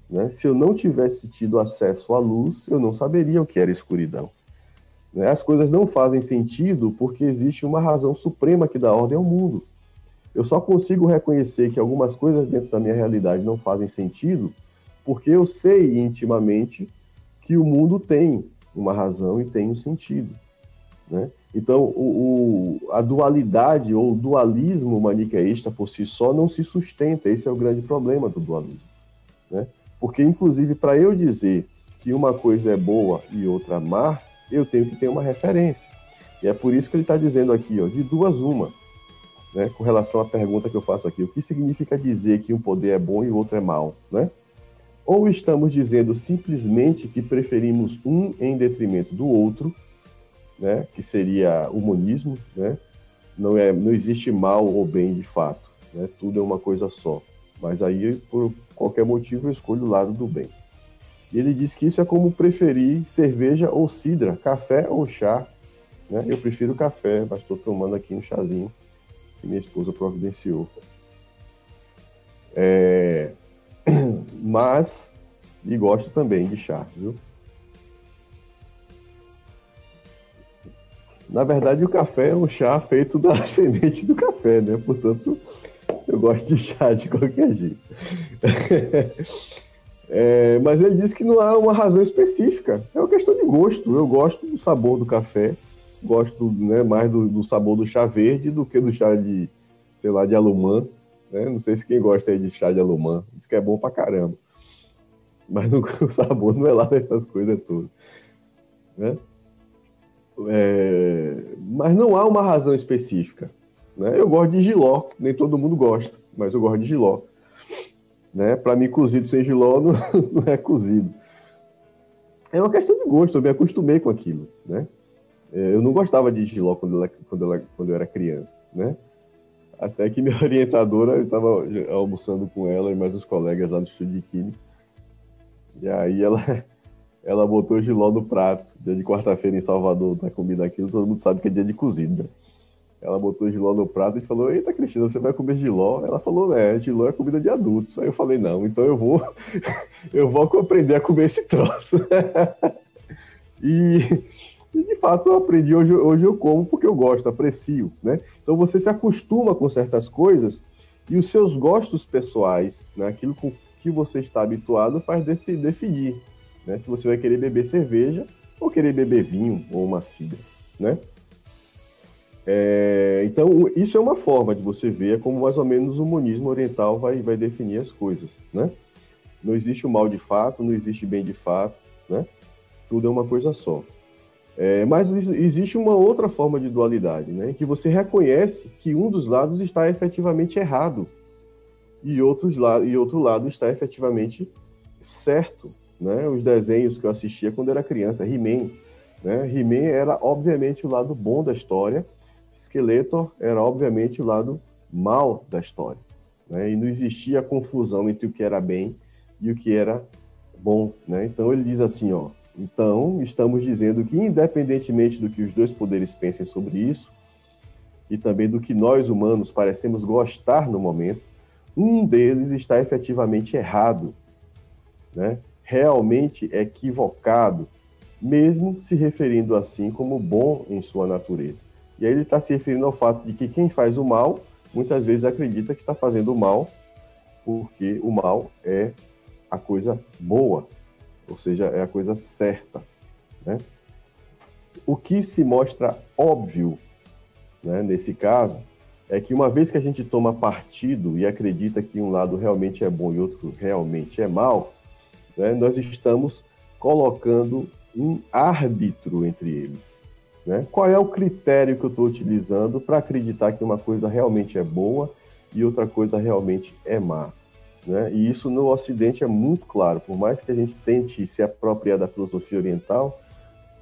né? Se eu não tivesse tido acesso à luz, eu não saberia o que era escuridão, né? As coisas não fazem sentido porque existe uma razão suprema que dá ordem ao mundo. Eu só consigo reconhecer que algumas coisas dentro da minha realidade não fazem sentido porque eu sei intimamente que o mundo tem uma razão e tem um sentido, né? Então, a dualidade ou o dualismo maniqueísta por si só não se sustenta. Esse é o grande problema do dualismo, né? Porque, inclusive, para eu dizer que uma coisa é boa e outra má, eu tenho que ter uma referência. E é por isso que ele está dizendo aqui, ó, de duas uma, né? Com relação à pergunta que eu faço aqui, o que significa dizer que um poder é bom e o outro é mau, né? Ou estamos dizendo simplesmente que preferimos um em detrimento do outro, né, que seria o monismo, né? Não existe mal ou bem de fato, né? Tudo é uma coisa só. Mas aí, por qualquer motivo, eu escolho o lado do bem. E ele diz que isso é como preferir cerveja ou cidra, café ou chá, né? Eu prefiro café, mas estou tomando aqui um chazinho que minha esposa providenciou. Mas, e gosto também de chá, viu? Na verdade, o café é um chá feito da semente do café, né? Portanto, eu gosto de chá de qualquer jeito. Mas ele disse que não há uma razão específica. É uma questão de gosto. Eu gosto do sabor do café, gosto, né, mais do sabor do chá verde do que do chá de, sei lá, de alumã. Né? Não sei se quem gosta aí de chá de alumã. Diz que é bom pra caramba. Mas o sabor não é lá dessas coisas todas. Né? Mas não há uma razão específica. Né? Eu gosto de jiló, nem todo mundo gosta, mas eu gosto de jiló. Né? Para mim, cozido sem jiló não é cozido. É uma questão de gosto, eu me acostumei com aquilo. Né? Eu não gostava de jiló quando eu era criança. Né? Até que minha orientadora, eu estava almoçando com ela e mais os colegas lá no estúdio de química, e aí ela botou jiló no prato. Dia de quarta-feira em Salvador, tá comida aquilo, todo mundo sabe que é dia de cozido, né? Ela botou jiló no prato e falou: eita, Cristina, você vai comer jiló? Ela falou: jiló é comida de adultos. Aí eu falei: não, então eu vou aprender a comer esse troço. E de fato eu aprendi, hoje eu como porque eu gosto, aprecio, né? Então você se acostuma com certas coisas e os seus gostos pessoais, né, aquilo com que você está habituado, faz definir. Né, se você vai querer beber cerveja ou querer beber vinho ou uma cidra, né? Então, isso é uma forma de você ver como mais ou menos o monismo oriental vai definir as coisas, né? Não existe o mal de fato, não existe bem de fato, né? Tudo é uma coisa só. Mas existe uma outra forma de dualidade, né? Que você reconhece que um dos lados está efetivamente errado e outro lado está efetivamente certo. Né? Os desenhos que eu assistia quando era criança, He-Man. Né? He-Man era, obviamente, o lado bom da história, Skeletor era, obviamente, o lado mal da história. Né? E não existia confusão entre o que era bem e o que era bom. Né? Então, ele diz assim, então, estamos dizendo que, independentemente do que os dois poderes pensem sobre isso, e também do que nós, humanos, parecemos gostar no momento, um deles está efetivamente errado, né? Realmente equivocado, mesmo se referindo assim como bom em sua natureza. E aí ele está se referindo ao fato de que quem faz o mal, muitas vezes acredita que está fazendo o mal, porque o mal é a coisa boa, ou seja, é a coisa certa. Né? O que se mostra óbvio, né, nesse caso, é que uma vez que a gente toma partido e acredita que um lado realmente é bom e outro realmente é mal, né, nós estamos colocando um árbitro entre eles. Né? Qual é o critério que eu estou utilizando para acreditar que uma coisa realmente é boa e outra coisa realmente é má? Né? E isso no Ocidente é muito claro, por mais que a gente tente se apropriar da filosofia oriental,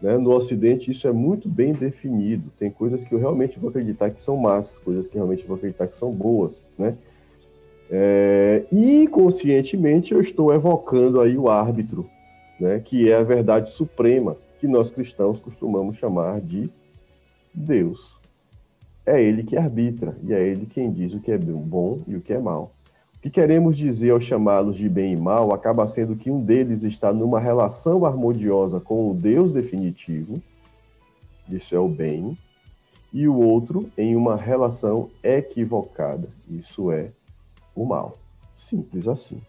né, no Ocidente isso é muito bem definido. Tem coisas que eu realmente vou acreditar que são más, coisas que realmente vou acreditar que são boas. Né? E conscientemente eu estou evocando aí o árbitro, né, que é a verdade suprema, que nós cristãos costumamos chamar de Deus. É ele que arbitra, e é ele quem diz o que é bom e o que é mal. O que queremos dizer ao chamá-los de bem e mal acaba sendo que um deles está numa relação harmoniosa com o Deus definitivo, isso é o bem, e o outro em uma relação equivocada, isso é o mal. Simples assim.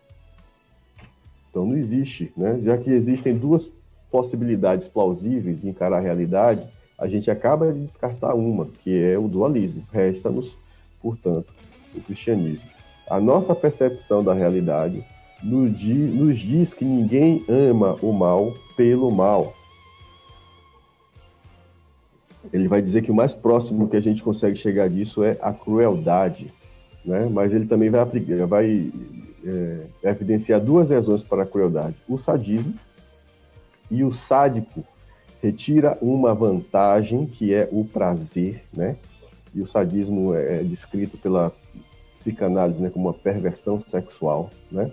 Então não existe, né? Já que existem duas possibilidades plausíveis de encarar a realidade, a gente acaba de descartar uma, que é o dualismo. Resta-nos, portanto, o cristianismo. A nossa percepção da realidade nos diz que ninguém ama o mal pelo mal. Ele vai dizer que o mais próximo que a gente consegue chegar disso é a crueldade. Né? Mas ele também vai evidenciar duas razões para a crueldade. O sadismo, e o sádico retira uma vantagem, que é o prazer, né? E o sadismo é descrito pela psicanálise, né, como uma perversão sexual, né?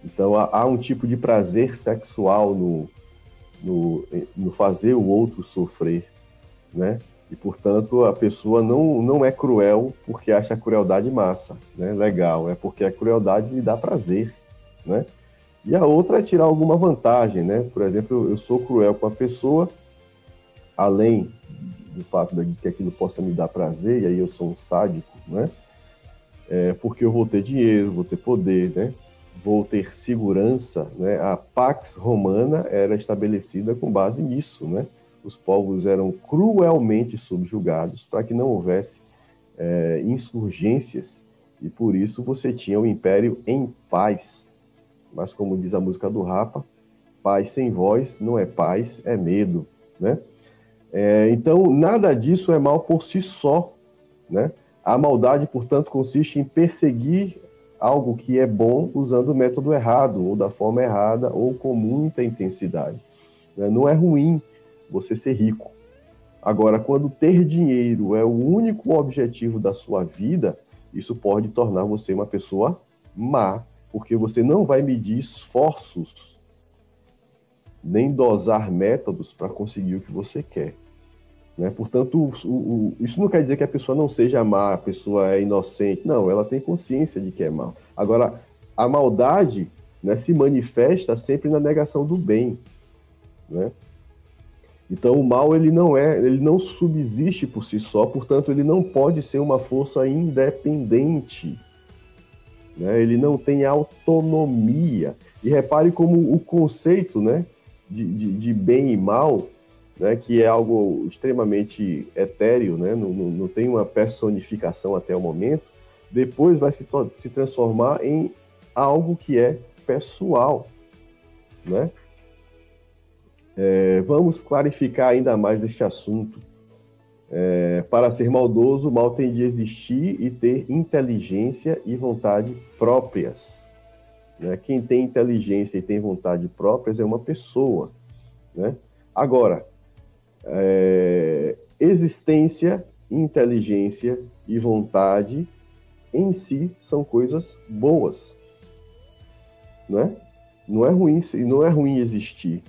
Então há um tipo de prazer sexual no fazer o outro sofrer, né? E, portanto, a pessoa não é cruel porque acha a crueldade massa, né? Legal, é porque a crueldade lhe dá prazer, né? E a outra é tirar alguma vantagem, né? Por exemplo, eu sou cruel com a pessoa, além do fato de que aquilo possa me dar prazer, e aí eu sou um sádico, né? Porque eu vou ter dinheiro, vou ter poder, né? Vou ter segurança, né? A Pax Romana era estabelecida com base nisso, né? Os povos eram cruelmente subjugados para que não houvesse insurgências, e por isso você tinha o império em paz. Mas como diz a música do Rapa, paz sem voz não é paz, é medo, né? Então, nada disso é mal por si só, né? A maldade, portanto, consiste em perseguir algo que é bom usando o método errado, ou da forma errada, ou com muita intensidade, né? Não é ruim você ser rico. Agora, quando ter dinheiro é o único objetivo da sua vida, isso pode tornar você uma pessoa má, porque você não vai medir esforços, nem dosar métodos para conseguir o que você quer, né? Portanto, isso não quer dizer que a pessoa não seja má, a pessoa é inocente. Não, ela tem consciência de que é mal. Agora, a maldade, né, se manifesta sempre na negação do bem, né? Então, o mal ele não subsiste por si só, portanto, ele não pode ser uma força independente, né? Ele não tem autonomia. E repare como o conceito, né, de bem e mal, né, que é algo extremamente etéreo, né, não tem uma personificação até o momento, depois vai se transformar em algo que é pessoal, né? Vamos clarificar ainda mais este assunto. Para ser maldoso, o mal tem de existir e ter inteligência e vontade próprias, né? Quem tem inteligência e tem vontade próprias é uma pessoa, né? Agora, existência, inteligência e vontade em si são coisas boas, né? Não é ruim existir,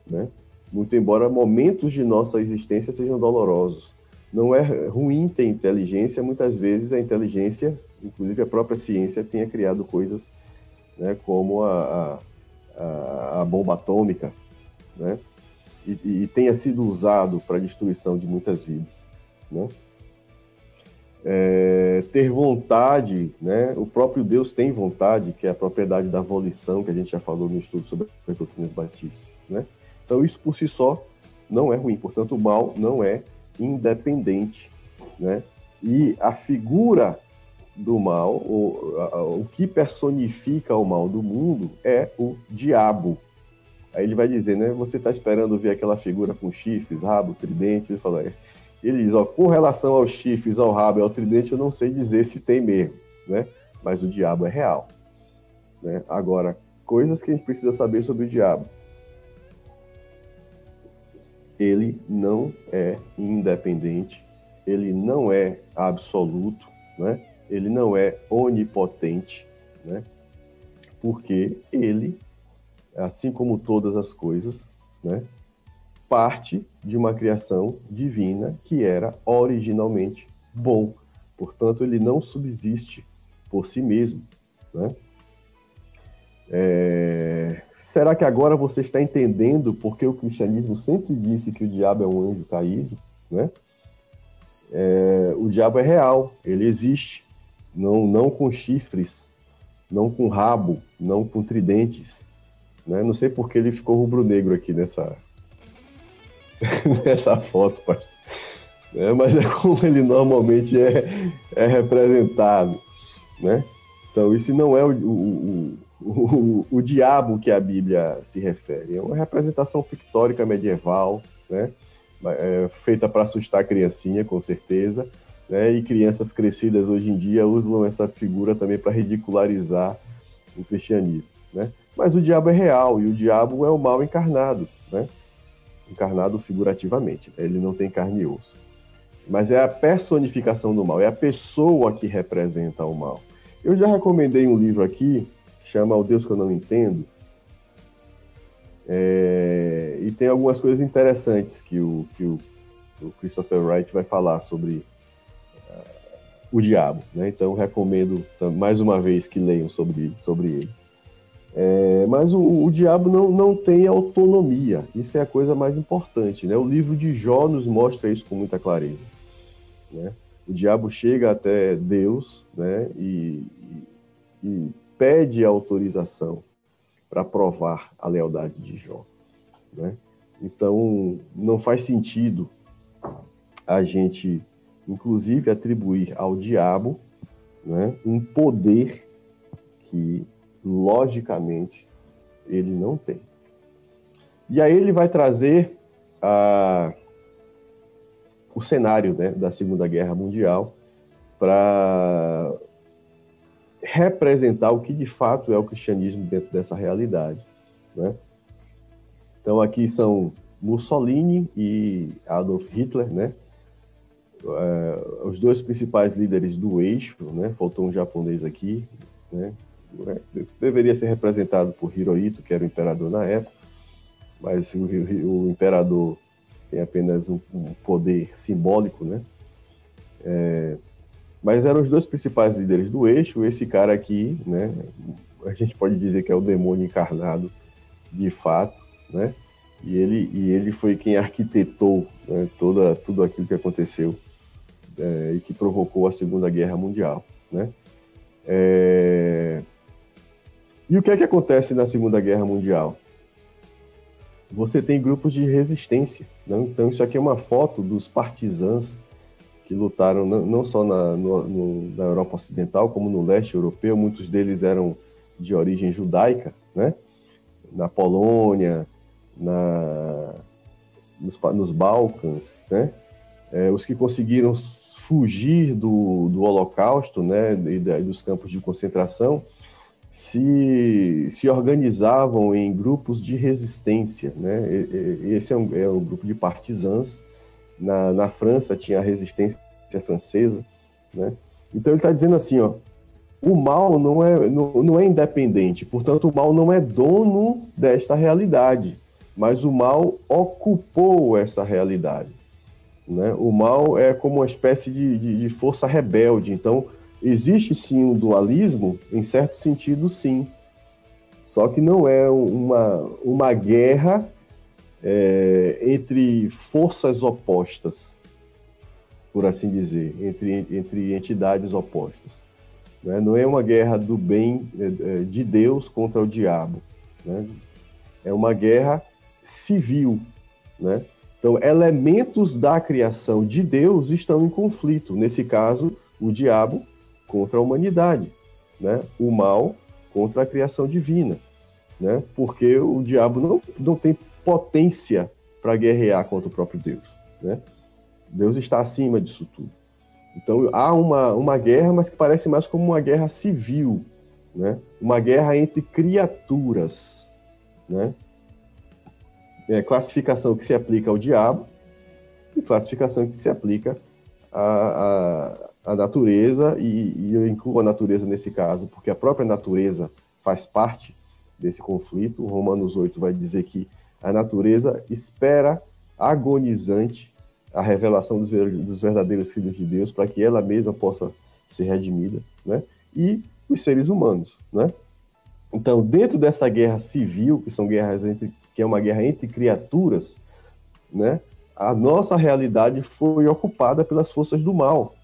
né? Muito embora momentos de nossa existência sejam dolorosos. Não é ruim ter inteligência, muitas vezes a inteligência, inclusive a própria ciência, tenha criado coisas, né, como a bomba atômica, né? E tenha sido usado para a destruição de muitas vidas, né? Ter vontade, né? O próprio Deus tem vontade, que é a propriedade da volição, que a gente já falou no estudo sobre as doutrinas batistas, né? Então, isso por si só não é ruim. Portanto, o mal não é independente, né? E a figura do mal, o que personifica o mal do mundo é o diabo. Aí ele vai dizer, né? Você está esperando ver aquela figura com chifres, rabo, tridente? Ele diz, com relação aos chifres, ao rabo e ao tridente, eu não sei dizer se tem mesmo, né? Mas o diabo é real, né? Agora, coisas que a gente precisa saber sobre o diabo. Ele não é independente, ele não é absoluto, né? Ele não é onipotente, né? Porque ele, assim como todas as coisas, né, parte de uma criação divina que era originalmente bom. Portanto, ele não subsiste por si mesmo, né? Será que agora você está entendendo porque o cristianismo sempre disse que o diabo é um anjo caído, né? O diabo é real, ele existe, não com chifres, não com rabo, não com tridentes, né? Não sei porque ele ficou rubro-negro aqui nessa foto, pastor. Mas é como ele normalmente é representado, né? Então, isso não é o diabo que a Bíblia se refere. É uma representação pictórica medieval, né? Feita para assustar a criancinha, com certeza, né? E crianças crescidas hoje em dia usam essa figura também para ridicularizar o cristianismo, né? Mas o diabo é real, e o diabo é o mal encarnado, né? Encarnado figurativamente, né? Ele não tem carne e osso. Mas é a personificação do mal, é a pessoa que representa o mal. Eu já recomendei um livro aqui, que chama O Deus que eu Não Entendo, e tem algumas coisas interessantes que o O Christopher Wright vai falar sobre o diabo, né? Então recomendo mais uma vez que leiam sobre ele. Mas o diabo não tem autonomia, isso é a coisa mais importante, né? O livro de Jó nos mostra isso com muita clareza, né? O diabo chega até Deus, né? E pede autorização para provar a lealdade de Jó, né? Então não faz sentido a gente, inclusive, atribuir ao diabo, né, um poder que, logicamente, ele não tem. E aí ele vai trazer o cenário, né, da Segunda Guerra Mundial para representar o que de fato é o cristianismo dentro dessa realidade, né? Então aqui são Mussolini e Adolf Hitler, né? Os dois principais líderes do eixo, né? Faltou um japonês aqui, né? Deveria ser representado por Hirohito, que era o imperador na época, mas o imperador tem apenas um poder simbólico, né? Mas eram os dois principais líderes do eixo. Esse cara aqui, né? A gente pode dizer que é o demônio encarnado, de fato, né? E ele foi quem arquitetou, né, tudo aquilo que aconteceu e que provocou a Segunda Guerra Mundial, né? E o que é que acontece na Segunda Guerra Mundial? Você tem grupos de resistência, né? Então isso aqui é uma foto dos partisãs que lutaram não só na Europa Ocidental, como no leste europeu. Muitos deles eram de origem judaica, né? Na Polônia, nos Balcãs, né? Os que conseguiram fugir do Holocausto, né? E dos campos de concentração, se organizavam em grupos de resistência, né? Esse é o grupo de partisãs. Na França tinha a resistência francesa, né? Então ele está dizendo assim, ó, o mal não é independente, portanto o mal não é dono desta realidade, mas o mal ocupou essa realidade, né? O mal é como uma espécie de força rebelde. Então existe sim um dualismo, em certo sentido sim, só que não é uma guerra entre forças opostas, por assim dizer, entre entidades opostas, né? Não é uma guerra do bem de Deus contra o diabo, né? É uma guerra civil, né? Então, elementos da criação de Deus estão em conflito. Nesse caso, o diabo contra a humanidade, né? O mal contra a criação divina, né? Porque o diabo não tem potência para guerrear contra o próprio Deus, né? Deus está acima disso tudo. Então há uma guerra, mas que parece mais como uma guerra civil, né? Uma guerra entre criaturas, né? Classificação que se aplica ao diabo e classificação que se aplica à natureza, e eu incluo a natureza nesse caso porque a própria natureza faz parte desse conflito. O Romanos 8 vai dizer que a natureza espera agonizante a revelação dos verdadeiros filhos de Deus, para que ela mesma possa ser redimida, né? E os seres humanos, né? Então, dentro dessa guerra civil, que é uma guerra entre criaturas, né? A nossa realidade foi ocupada pelas forças do mal.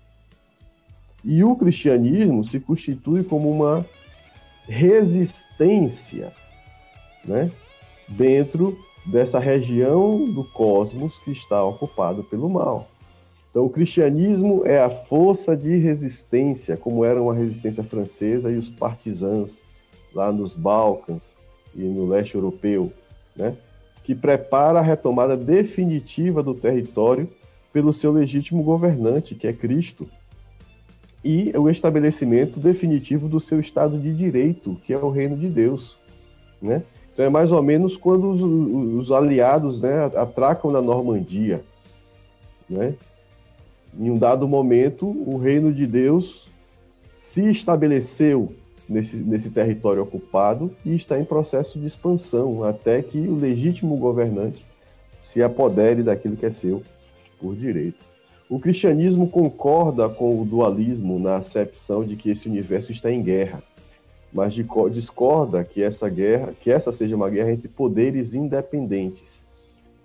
E o cristianismo se constitui como uma resistência, né? Dentro dessa região do cosmos que está ocupado pelo mal. Então, o cristianismo é a força de resistência, como era uma resistência francesa e os partisãs lá nos Balcãs e no leste europeu, né? Que prepara a retomada definitiva do território pelo seu legítimo governante, que é Cristo, e o estabelecimento definitivo do seu Estado de Direito, que é o Reino de Deus, né? Então é mais ou menos quando os aliados, né, atracam na Normandia, né? Em um dado momento, o reino de Deus se estabeleceu nesse território ocupado e está em processo de expansão, até que o legítimo governante se apodere daquilo que é seu por direito. O cristianismo concorda com o dualismo na acepção de que esse universo está em guerra, mas discorda que essa seja uma guerra entre poderes independentes.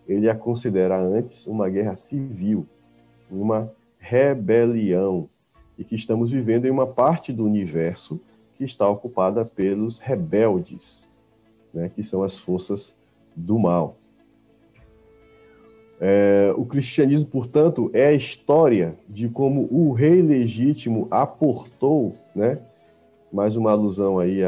Ele a considera antes uma guerra civil, uma rebelião, e que estamos vivendo em uma parte do universo que está ocupada pelos rebeldes, né, que são as forças do mal. O cristianismo, portanto, é a história de como o rei legítimo aportou, né, mais uma alusão aí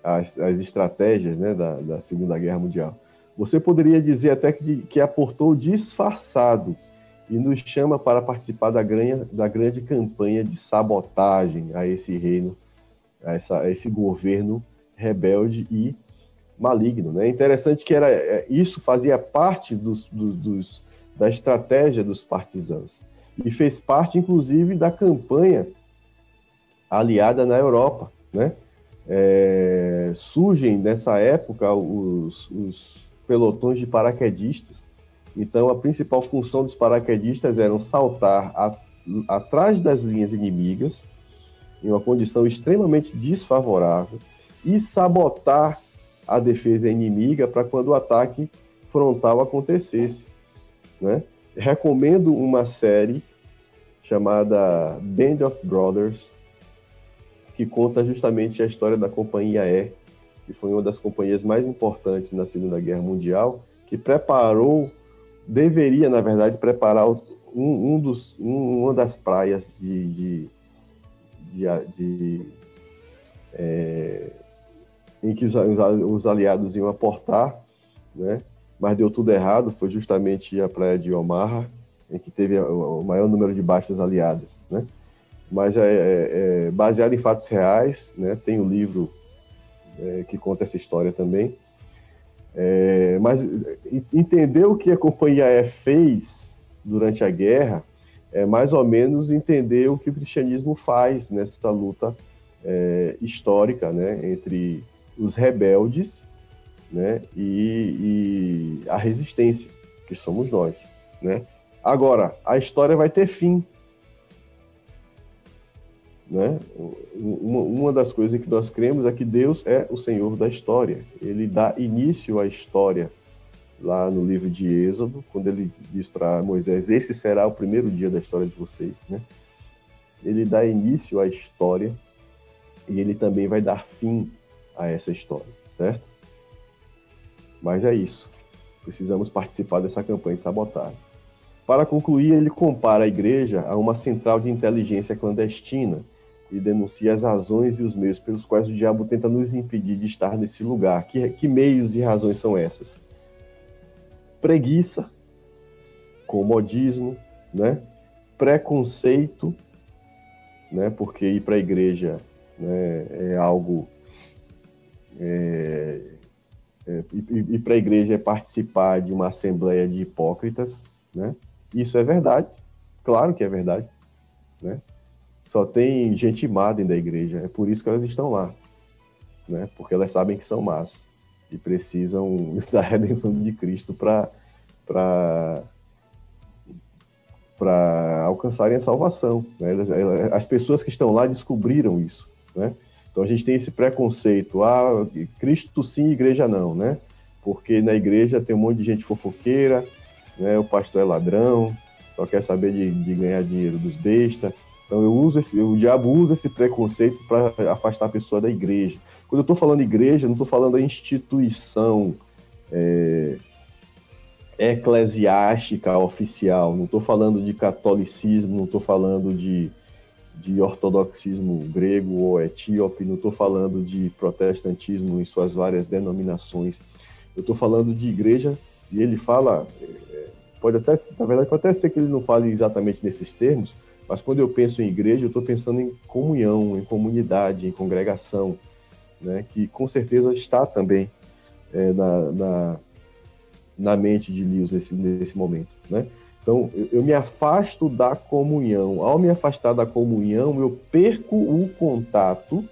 às estratégias, né, da Segunda Guerra Mundial. Você poderia dizer até que aportou disfarçado e nos chama para participar da grande campanha de sabotagem a esse reino, a esse governo rebelde e maligno, né? É interessante que isso fazia parte da estratégia dos partisãos e fez parte, inclusive, da campanha aliada na Europa, né? Surgem nessa época os pelotões de paraquedistas. Então, a principal função dos paraquedistas era saltar atrás das linhas inimigas, em uma condição extremamente desfavorável, e sabotar a defesa inimiga para quando o ataque frontal acontecesse, né? Recomendo uma série chamada Band of Brothers, que conta justamente a história da Companhia E, que foi uma das companhias mais importantes na Segunda Guerra Mundial, que deveria, na verdade, preparar uma das praias em que os aliados iam aportar, né? Mas deu tudo errado. Foi justamente a praia de Omaha, em que teve o maior número de baixas aliadas, né? Mas baseado em fatos reais, né? Tem um livro que conta essa história também. Mas entender o que a Companhia E fez durante a guerra é mais ou menos entender o que o cristianismo faz nessa luta histórica, né, entre os rebeldes, né, e a resistência, que somos nós, né? Agora, a história vai ter fim, né? Uma das coisas que nós cremos é que Deus é o Senhor da história. Ele dá início à história lá no livro de Êxodo, quando ele diz para Moisés: esse será o primeiro dia da história de vocês, né? Ele dá início à história e ele também vai dar fim a essa história, certo? Mas é isso. Precisamos participar dessa campanha de sabotagem. Para concluir, ele compara a igreja a uma central de inteligência clandestina e denuncia as razões e os meios pelos quais o diabo tenta nos impedir de estar nesse lugar. Que meios e razões são essas? Preguiça, comodismo, né? Preconceito, né? Porque ir para a igreja, né, é algo... ir para a igreja é participar de uma assembleia de hipócritas, né? Isso é verdade, claro que é verdade, né? Só tem gente má dentro da igreja, é por isso que elas estão lá, né? Porque elas sabem que são más e precisam da redenção de Cristo para alcançarem a salvação, né? As pessoas que estão lá descobriram isso, né? Então a gente tem esse preconceito, Cristo sim, igreja não, né? Porque na igreja tem um monte de gente fofoqueira, né? O pastor é ladrão, só quer saber de ganhar dinheiro dos bestas. Então o diabo usa esse preconceito para afastar a pessoa da igreja. Quando eu estou falando igreja, não estou falando da instituição eclesiástica oficial, não estou falando de catolicismo, não estou falando de ortodoxismo grego ou etíope, não estou falando de protestantismo em suas várias denominações. Eu estou falando de igreja, e ele fala, na verdade pode até ser que ele não fale exatamente nesses termos, mas quando eu penso em igreja, eu estou pensando em comunhão, em comunidade, em congregação, né, que com certeza está também na mente de Lewis nesse momento, né? Então, eu me afasto da comunhão. Ao me afastar da comunhão, eu perco o contato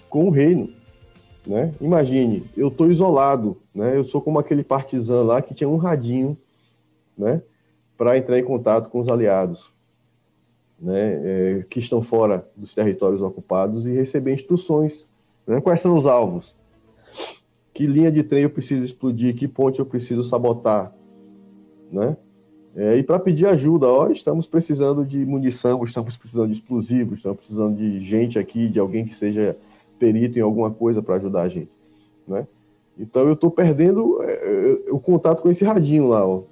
com o reino. né? Imagine, eu estou isolado, né? Eu sou como aquele partisã lá que tinha um radinho, né? Para entrar em contato com os aliados, né? Que estão fora dos territórios ocupados e receber instruções, né? Quais são os alvos? Que linha de trem eu preciso explodir? Que ponte eu preciso sabotar, né? E para pedir ajuda, ó, estamos precisando de munição, estamos precisando de explosivos, estamos precisando de gente aqui, de alguém que seja perito em alguma coisa para ajudar a gente, né? Então eu estou perdendo o contato com esse radinho lá, ó,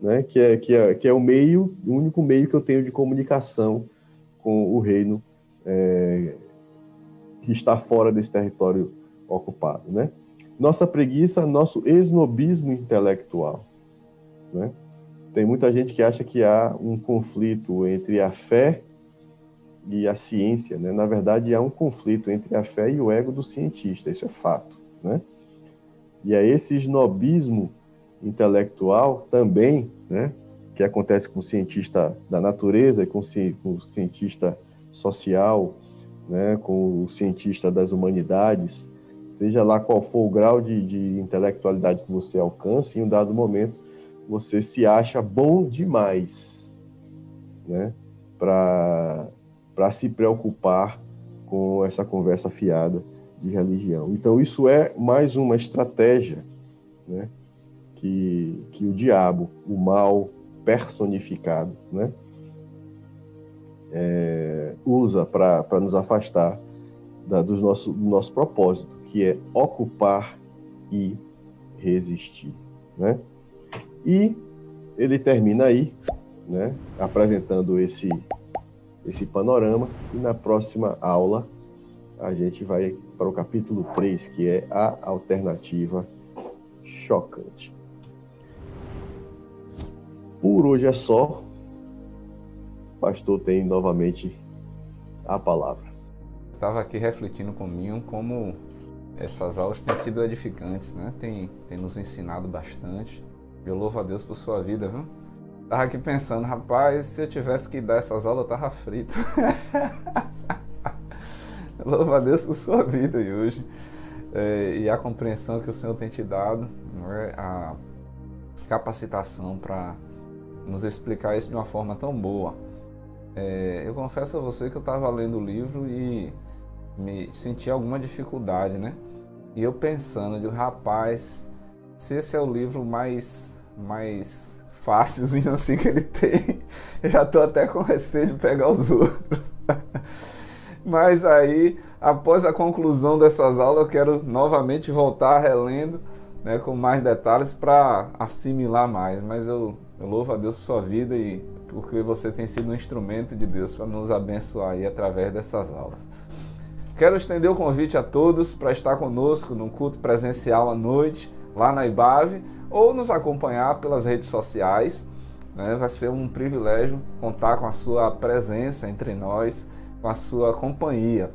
né? Que é o meio, o único meio que eu tenho de comunicação com o reino que está fora desse território ocupado, né? Nossa preguiça, nosso esnobismo intelectual, né? Tem muita gente que acha que há um conflito entre a fé e a ciência, né? Na verdade, há um conflito entre a fé e o ego do cientista, isso é fato, né? E é esse snobismo intelectual também, né, que acontece com o cientista da natureza e com o cientista social, né, com o cientista das humanidades, seja lá qual for o grau de intelectualidade que você alcance, em um dado momento você se acha bom demais, né, para se preocupar com essa conversa fiada de religião. Então isso é mais uma estratégia, né, que o diabo, o mal personificado, né, usa para nos afastar do nosso propósito, que é ocupar e resistir, né? E ele termina aí, né, apresentando esse panorama, e na próxima aula a gente vai para o capítulo 3, que é a alternativa chocante. Por hoje é só. O pastor tem novamente a palavra. Estava aqui refletindo comigo como essas aulas têm sido edificantes, né? Tem nos ensinado bastante. Eu louvo a Deus por sua vida, viu? Estava aqui pensando, rapaz, se eu tivesse que dar essas aulas, eu estava frito. Eu louvo a Deus por sua vida e hoje. E a compreensão que o Senhor tem te dado, né? A capacitação para nos explicar isso de uma forma tão boa. Eu confesso a você que eu estava lendo o livro e me senti alguma dificuldade, né? E eu pensando, rapaz, se esse é o livro mais fácilzinho assim que ele tem, eu já estou até com receio de pegar os outros. Mas aí, após a conclusão dessas aulas, eu quero novamente voltar relendo, né, com mais detalhes para assimilar mais. Mas eu louvo a Deus por sua vida e porque você tem sido um instrumento de Deus para nos abençoar aí através dessas aulas. Quero estender o convite a todos para estar conosco no culto presencial à noite, lá na IBAV, ou nos acompanhar pelas redes sociais, né? Vai ser um privilégio contar com a sua presença entre nós, com a sua companhia.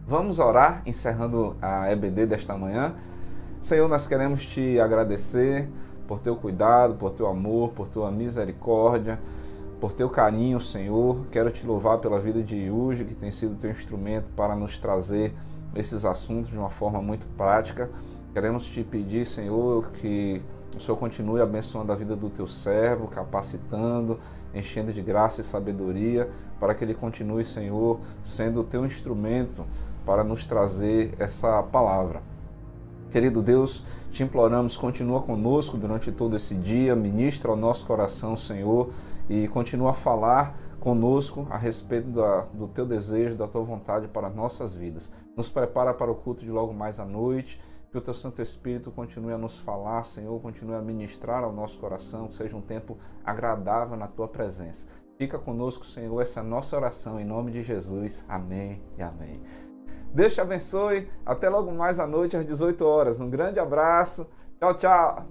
Vamos orar, encerrando a EBD desta manhã. Senhor, nós queremos te agradecer por teu cuidado, por teu amor, por tua misericórdia, por teu carinho, Senhor. Quero te louvar pela vida de Yuji, que tem sido teu instrumento para nos trazer esses assuntos de uma forma muito prática. Queremos te pedir, Senhor, que o Senhor continue abençoando a vida do teu servo, capacitando, enchendo de graça e sabedoria, para que ele continue, Senhor, sendo o teu instrumento para nos trazer essa palavra. Querido Deus, te imploramos, continua conosco durante todo esse dia, ministra ao nosso coração, Senhor, e continua a falar conosco a respeito do teu desejo, da tua vontade para nossas vidas. Nos prepara para o culto de logo mais à noite, que o teu Santo Espírito continue a nos falar, Senhor, continue a ministrar ao nosso coração, que seja um tempo agradável na tua presença. Fica conosco, Senhor, essa é a nossa oração, em nome de Jesus. Amém e amém. Deus te abençoe. Até logo mais à noite, às 18 horas. Um grande abraço. Tchau, tchau.